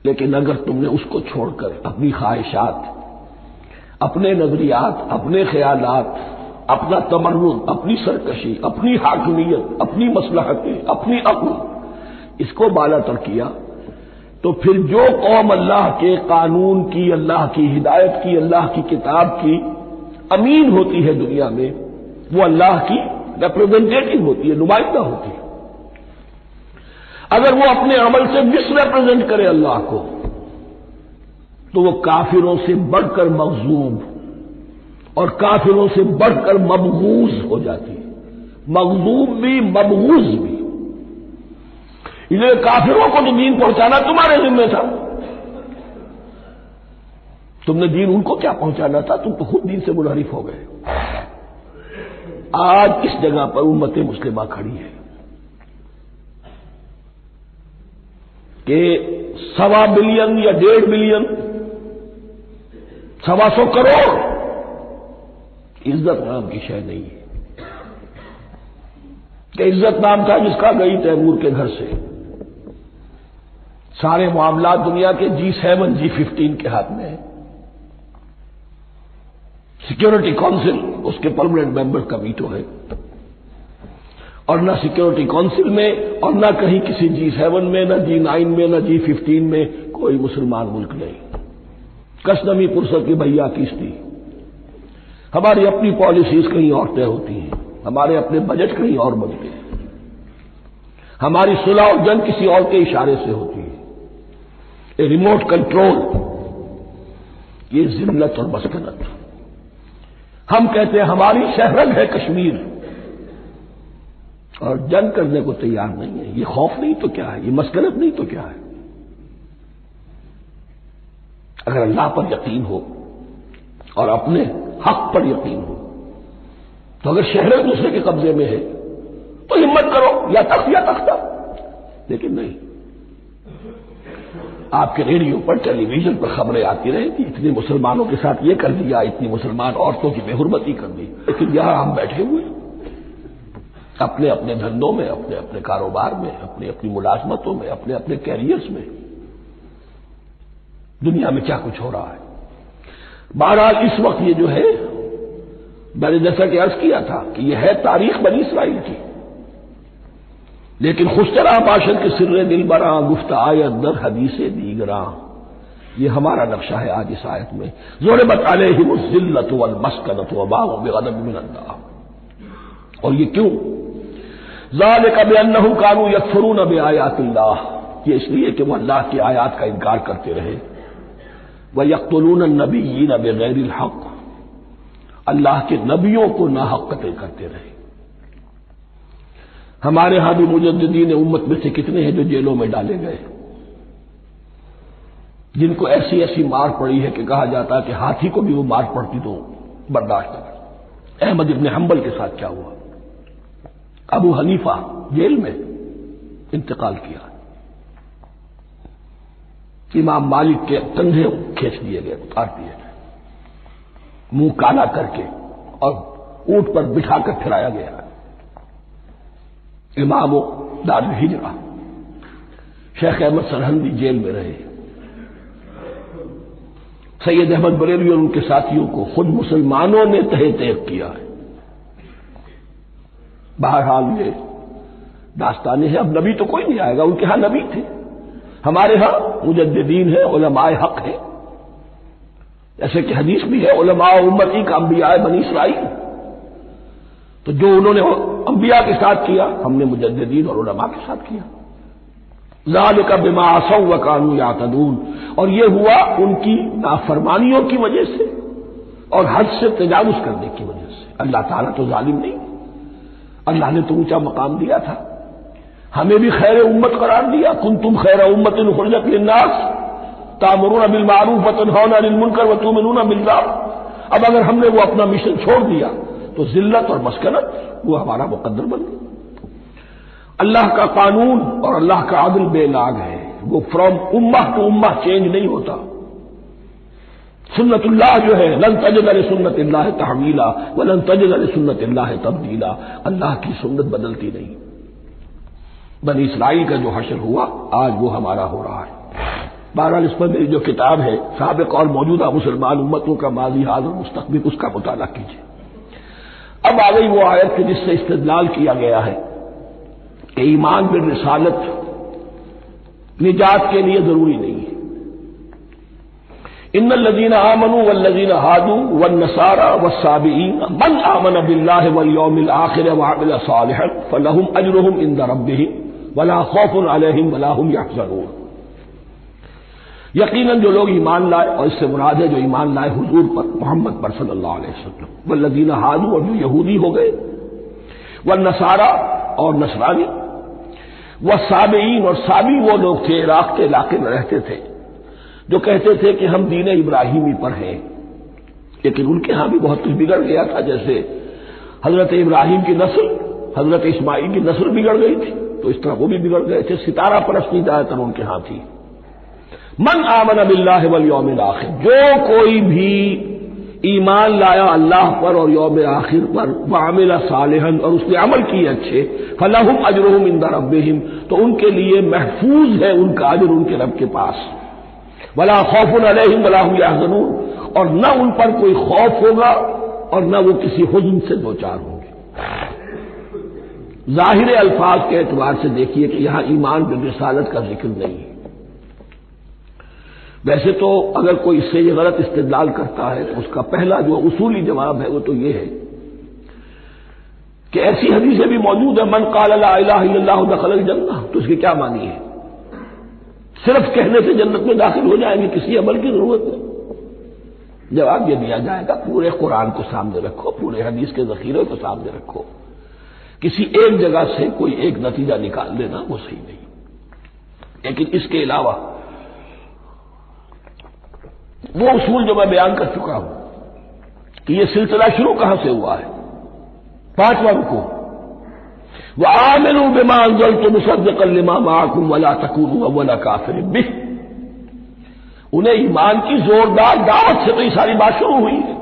لیکن اگر تم نے اس کو چھوڑ کر اپنی خواہشات، اپنے نظریات، اپنے خیالات، اپنا تمرد، اپنی سرکشی، اپنی حاکمیت، اپنی مصلحتیں، اپنی عقل، اس کو بالا تر کیا، تو پھر جو قوم اللہ کے قانون کی، اللہ کی ہدایت کی، اللہ کی کتاب کی امین ہوتی ہے دنیا میں، وہ اللہ کی ریپرزینٹیٹو ہوتی ہے، نمائندہ ہوتی ہے۔ اگر وہ اپنے عمل سے مس ریپرزینٹ کرے اللہ کو، تو وہ کافروں سے بڑھ کر مغضوب اور کافروں سے بڑھ کر مبغوض ہو جاتی ہے، مغضوب بھی مبغوض بھی۔ انہیں کافروں کو تو دین پہنچانا تمہارے ذمہ تھا، تم نے دین ان کو کیا پہنچانا تھا، تم تو خود دین سے منحرف ہو گئے۔ آج اس جگہ پر امت مسلمہ کھڑی ہے کہ 1.25 بلین یا 1.5 بلین 125 کروڑ عزت نام کی شے نہیں ہے کہ عزت نام تھا جس کا گئی تیمور کے گھر سے، سارے معاملات دنیا کے G7 G15 کے ہاتھ میں ہیں، سیکورٹی کونسل اس کے پرماننٹ ممبر کا ویٹو ہے، اور نہ سیکورٹی کونسل میں اور نہ کہیں کسی G7 میں، نہ G9 میں، نہ G15 میں کوئی مسلمان ملک نہیں۔ کسنمی پرسر کی بھیا کیستی، ہماری اپنی پالیسیز کہیں اور طے ہوتی ہیں، ہمارے اپنے بجٹ کہیں اور بنتے ہیں، ہماری صلح اور جنگ کسی اور کے اشارے سے ہوتی ہے، ریموٹ کنٹرول، یہ ذلت اور مسکنت۔ ہم کہتے ہیں ہماری شہرت ہے کشمیر، اور جنگ کرنے کو تیار نہیں ہے۔ یہ خوف نہیں تو کیا ہے، یہ مسکنت نہیں تو کیا ہے؟ اگر اللہ پر یقین ہو اور اپنے حق پر یقین ہو تو اگر شہرت دوسرے کے قبضے میں ہے تو ہمت کرو، یا تخت یا تختہ، لیکن نہیں۔ آپ کے ریڈیو پر، ٹیلی ویژن پر خبریں آتی رہیں کہ اتنے مسلمانوں کے ساتھ یہ کر دیا، اتنی مسلمان عورتوں کی بے حرمتی کر دی، لیکن یہاں ہم بیٹھے ہوئے اپنے اپنے دھندوں میں، اپنے اپنے کاروبار میں، اپنی اپنی ملازمتوں میں، اپنے اپنے کیریئرز میں، دنیا میں کیا کچھ ہو رہا ہے۔ بہرحال اس وقت یہ جو ہے، میں نے جیسا کہ عرض کیا تھا کہ یہ ہے تاریخ بنی اسرائیل کی، لیکن خوشترا باشد کے سر دل براں گفت آیت در حدیث دیگراں، یہ ہمارا نقشہ ہے آج اس آیت میں۔ ضربت علیہم الذلۃ والمسکنۃ وباءوا بغضب من اللہ، اور یہ کیوں؟ ذالک بانہم کانوا یکفرون بآیات اللہ، یہ اس لیے کہ وہ اللہ کی آیات کا انکار کرتے رہے، وَيَقْتُلُونَ النَّبِيِّينَ بِغَيْرِ الْحَقِّ، اللہ کے نبیوں کو ناحق قتل کرتے رہے۔ ہمارے ہاں بھی مجددین امت میں سے کتنے ہیں جو جیلوں میں ڈالے گئے، جن کو ایسی ایسی مار پڑی ہے کہ کہا جاتا ہے کہ ہاتھی کو بھی وہ مار پڑتی تو برداشت نہ کرتا۔ احمد ابن حنبل کے ساتھ کیا ہوا؟ ابو حنیفہ جیل میں انتقال کیا، امام مالک کے کندھے کھینچ دیے گئے، اتار دیے گئے، منہ کالا کر کے اور اونٹ پر بٹھا کر پھرایا گیا۔ امام دار الہجرہ شیخ احمد سرہندی جیل میں رہے، سید احمد بریلوی اور ان کے ساتھیوں کو خود مسلمانوں نے تہہ تیغ کیا ہے۔ بہرحال یہ داستانیں ہیں، اب نبی تو کوئی نہیں آئے گا، ان کے ہاں نبی تھے، ہمارے ہاں مجددین ہیں، علماء حق ہیں، جیسے کہ حدیث بھی ہے علماء امتی کا انبیاء بنی اسرائیل، تو جو انہوں نے انبیاء کے ساتھ کیا ہم نے مجددین اور علماء کے ساتھ کیا۔ ذالک بما عصوا وکانوا یعتدون، اور یہ ہوا ان کی نافرمانیوں کی وجہ سے اور حد سے تجاوز کرنے کی وجہ سے۔ اللہ تعالیٰ تو ظالم نہیں، اللہ نے تو اونچا مقام دیا تھا، ہمیں بھی خیر امت قرار دیا، کنتم خیر امت اخرجت للناس تأمرون بالمعروف وتنہون عن المنکر وتؤمنون باللہ۔ اب اگر ہم نے وہ اپنا مشن چھوڑ دیا تو ذلت اور مسکنت وہ ہمارا مقدر بن گئی۔ اللہ کا قانون اور اللہ کا عدل بے لاگ ہے، وہ فرام امہ ٹو امہ چینج نہیں ہوتا۔ سنت اللہ جو ہے لن تجد لسنت اللہ تحویلا ولن تجد لسنت اللہ تبدیلا، اللہ کی سنت بدلتی نہیں۔ بنی اسرائیل کا جو حشر ہوا آج وہ ہمارا ہو رہا ہے۔ بہرحال اس پر میری جو کتاب ہے سابق اور موجودہ مسلمان امتوں کا ماضی حال اور مستقبل، اس کا مطالعہ کیجیے۔ اب آ گئی وہ آیت کہ جس سے استدلال کیا گیا ہے کہ ایمان بالرسالت نجات کے لیے ضروری نہیں ہے۔ ان الذین آمنوا والذین ہادوا والنصارى والصابئین من آمن باللہ والیوم الآخر وعمل صالحا فلہم اجرہم عند ربہم ولا خوف علیہم ولا هم یحزنون۔ یقیناً جو لوگ ایمان لائے، اور اس سے مراد ہے جو ایمان لائے حضور پر، محمد پر صلی اللہ علیہ وسلم، والذین ہادوا، اور جو یہودی ہو گئے، والنصارى، اور نصرانی، والصابئین، اور صابی وہ لوگ تھے عراق کے علاقے میں رہتے تھے جو کہتے تھے کہ ہم دین ابراہیمی پر ہیں، لیکن ان کے ہاں بھی بہت کچھ بگڑ گیا تھا، جیسے حضرت ابراہیم کی نسل، حضرت اسماعیل کی نسل بگڑ گئی تھی، تو اس طرح وہ بھی بگڑ گئے تھے، ستارہ پرستی زیادہ تر ان کے ہاں تھی۔ من آمن باللہ والیوم الآخر، جو کوئی بھی ایمان لایا اللہ پر اور یوم آخر پر، وعمل صالحا، اور اس نے عمل کیے اچھے، فلہم اجرہم عند ربہم، تو ان کے لیے محفوظ ہے ان کا اجر ان کے رب کے پاس، ولا خوف علیہم ولا هم یحزنون، اور نہ ان پر کوئی خوف ہوگا اور نہ وہ کسی حزن سے دوچار ہوں گے۔ ظاہر الفاظ کے اعتبار سے دیکھیے کہ یہاں ایمان بالرسالت کا ذکر نہیں ہے۔ ویسے تو اگر کوئی اس سے یہ غلط استدلال کرتا ہے تو اس کا پہلا جو اصولی جواب ہے وہ تو یہ ہے کہ ایسی حدیثیں بھی موجود ہیں، من قال لا الہ الا اللہ دخل الجنہ، تو اس کی کیا معنی ہے؟ صرف کہنے سے جنت میں داخل ہو جائیں گے، کسی عمل کی ضرورت نہیں؟ جواب یہ دیا جائے گا، پورے قرآن کو سامنے رکھو، پورے حدیث کے ذخیرے کو سامنے رکھو، کسی ایک جگہ سے کوئی ایک نتیجہ نکال لینا وہ صحیح نہیں، لیکن اس کے علاوہ وہ اصول جو میں بیان کر چکا ہوں کہ یہ سلسلہ شروع کہاں سے ہوا ہے، 5واں رکوع، وآمنوا بما انزلت مصدقا لما معكم ولا تكونوا اول كافر به، انہیں ایمان کی زوردار دعوت سے تو یہ ساری بات شروع ہوئی ہے۔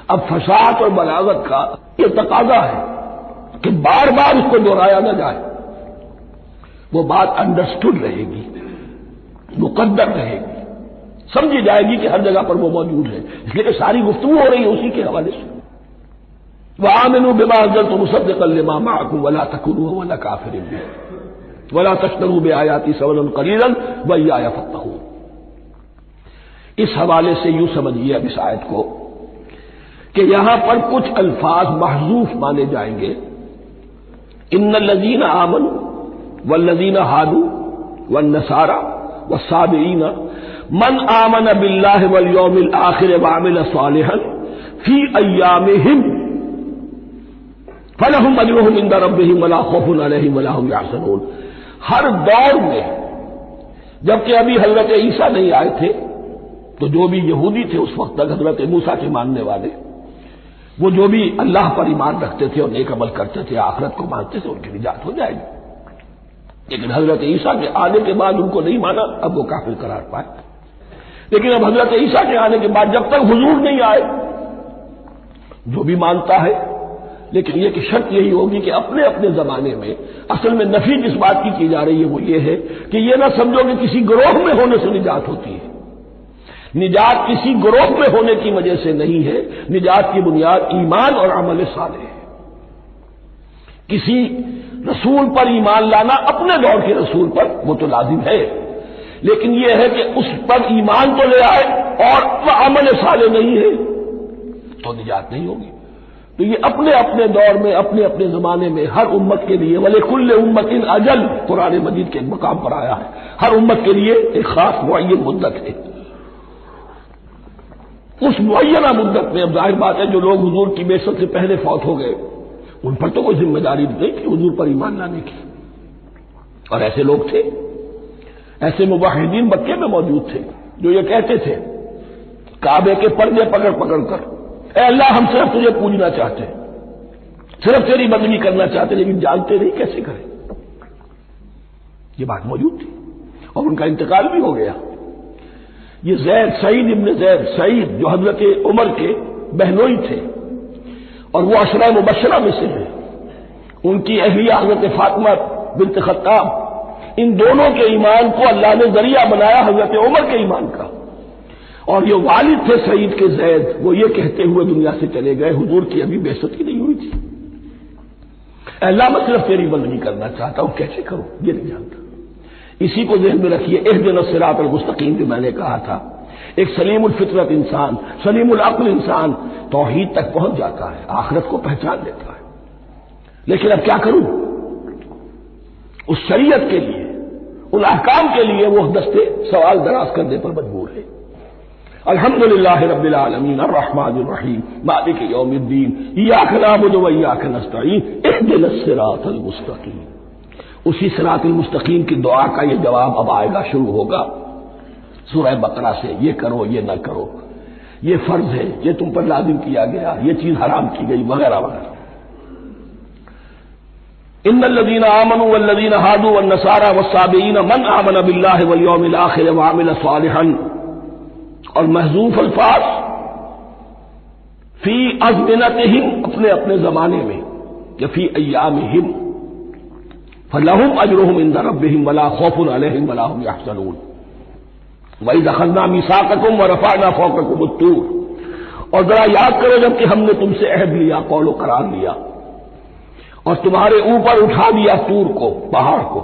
اب فصاحت اور بلاغت کا یہ تقاضا ہے کہ بار بار اس کو دہرایا نہ جائے، وہ بات انڈرسٹوڈ رہے گی، مقدر رہے گی، سمجھی جائے گی کہ ہر جگہ پر وہ موجود ہے، اس لیے کہ ساری گفتگو ہو رہی ہے اسی کے حوالے سے۔ وآمنوا بما انزلت مصدقا لما معكم ولا تكونوا اول كافر به ولا تشتروا بآياتي ثمنا قليلا وإياي فاتقون۔ اس حوالے سے یوں سمجھیے اب اس آیت کو کہ یہاں پر کچھ الفاظ محذوف مانے جائیں گے، ان الذين آمنوا والذين هادوا والنصارى والصابئين من آمن بالله واليوم الآخر وعمل صالحا في أيامهم فلهم أجرهم عند ربهم ولا خوف عليهم ولا هم يحزنون۔ ہر دور میں جبکہ ابھی حضرت عیسیٰ نہیں آئے تھے تو جو بھی یہودی تھے اس وقت تک، حضرت موسیٰ کے ماننے والے، وہ جو بھی اللہ پر ایمان رکھتے تھے اور نیک عمل کرتے تھے، آخرت کو مانتے تھے، ان کی نجات ہو جائے گی، لیکن حضرت عیسیٰ کے آنے کے بعد ان کو نہیں مانا، اب وہ کافر قرار پائے۔ لیکن اب حضرت عیسیٰ کے آنے کے بعد جب تک حضور نہیں آئے جو بھی مانتا ہے، لیکن یہ کہ شرط یہی ہوگی کہ اپنے اپنے زمانے میں، اصل میں نفی جس بات کی جا رہی ہے وہ یہ ہے کہ یہ نہ سمجھو کہ کسی گروہ میں ہونے سے نجات ہوتی ہے، نجات کسی گروہ میں ہونے کی وجہ سے نہیں ہے، نجات کی بنیاد ایمان اور عمل صالح ہے۔ کسی رسول پر ایمان لانا، اپنے دور کے رسول پر، وہ تو لازم ہے، لیکن یہ ہے کہ اس پر ایمان تو لے آئے اور وہ عمل صالح نہیں ہے تو نجات نہیں ہوگی۔ تو یہ اپنے اپنے دور میں، اپنے اپنے زمانے میں ہر امت کے لیے، وَلِكُلِّ أُمَّةٍ أَجَلٌ، قرآن مجید کے ایک مقام پر آیا ہے، ہر امت کے لیے ایک خاص معین مدت ہے۔ اس معینہ مدت میں اب ظاہر بات ہے جو لوگ حضور کی بعثت سے پہلے فوت ہو گئے ان پر تو کوئی ذمہ داری نہیں تھی حضور پر ایمان لانے کی، اور ایسے لوگ تھے، ایسے موحدین مکے میں موجود تھے جو یہ کہتے تھے کعبے کے پردے پکڑ پکڑ کر، اے اللہ ہم صرف تجھے پوجنا چاہتے ہیں، صرف تیری بندگی کرنا چاہتے ہیں، لیکن جانتے نہیں کیسے کریں۔ یہ بات موجود تھی اور ان کا انتقال بھی ہو گیا۔ یہ زید، سعید ابن زید، سعید جو حضرت عمر کے بہنوئی تھے اور وہ عشرہ مبشرہ میں سے ہیں، ان کی اہلیہ حضرت فاطمہ بنت خطاب، ان دونوں کے ایمان کو اللہ نے ذریعہ بنایا حضرت عمر کے ایمان کا، اور یہ والد تھے سعید کے زید، وہ یہ کہتے ہوئے دنیا سے چلے گئے حضور کی ابھی بعثت ہی نہیں ہوئی تھی، اے اللہ میں صرف تیری بندگی کرنا چاہتا ہوں، کیسے کروں یہ نہیں جانتا۔ اسی کو ذہن میں رکھیے، اہدنا الصراط المستقیم جو میں نے کہا تھا، ایک سلیم الفطرت انسان، سلیم العقل انسان توحید تک پہنچ جاتا ہے، آخرت کو پہچان لیتا ہے، لیکن اب کیا کروں؟ اس شریعت کے لیے، ان احکام کے لیے وہ دستے سوال دراز کرنے پر مجبور ہے۔ الحمدللہ رب العالمین الرحمن الرحیم مالک یوم الدین ایاک نعبد و ایاک نستعین اہدنا الصراط المستقیم۔ اسی صراط المستقیم کی دعا کا یہ جواب اب آئے گا، شروع ہوگا سورہ بقرہ سے، یہ کرو یہ نہ کرو، یہ فرض ہے، یہ تم پر لازم کیا گیا، یہ چیز حرام کی گئی، وغیرہ وغیرہ۔ ان الذين آمنوا والذين هادوا والنصارى والصابئين من آمن بالله واليوم الآخر وعمل صالحا، اور محذوف الفاظ فی ازمنتہم، اپنے اپنے زمانے میں، یا فی ایامہم، فلہم اجرہم عند ربہم ولا خوف علیہم ولا هم يحزنون۔ وَإِذْ أَخَذْنَا مِيثَاقَكُمْ وَرَفَعْنَا فَوْقَكُمُ الطُّورَ، اور ذرا یاد کرو جب کہ ہم نے تم سے عہد لیا، قول و قرار لیا، اور تمہارے اوپر اٹھا دیا طور کو، پہاڑ کو۔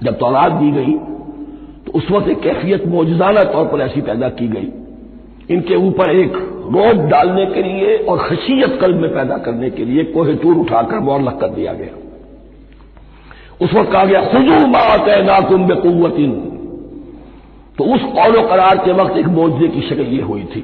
جب تورات دی گئی تو اس وقت ایک کیفیت معجزانہ طور پر ایسی پیدا کی گئی، ان کے اوپر ایک روب ڈالنے کے لیے اور خشیت قلب میں پیدا کرنے کے لیے کوہ طور اٹھا کر معلق کر دیا گیا۔ اس وقت کہا گیا خذوا ما آتیناکم بقوۃ، تو اس قول و قرار کے وقت ایک معجزے کی شکل یہ ہوئی تھی۔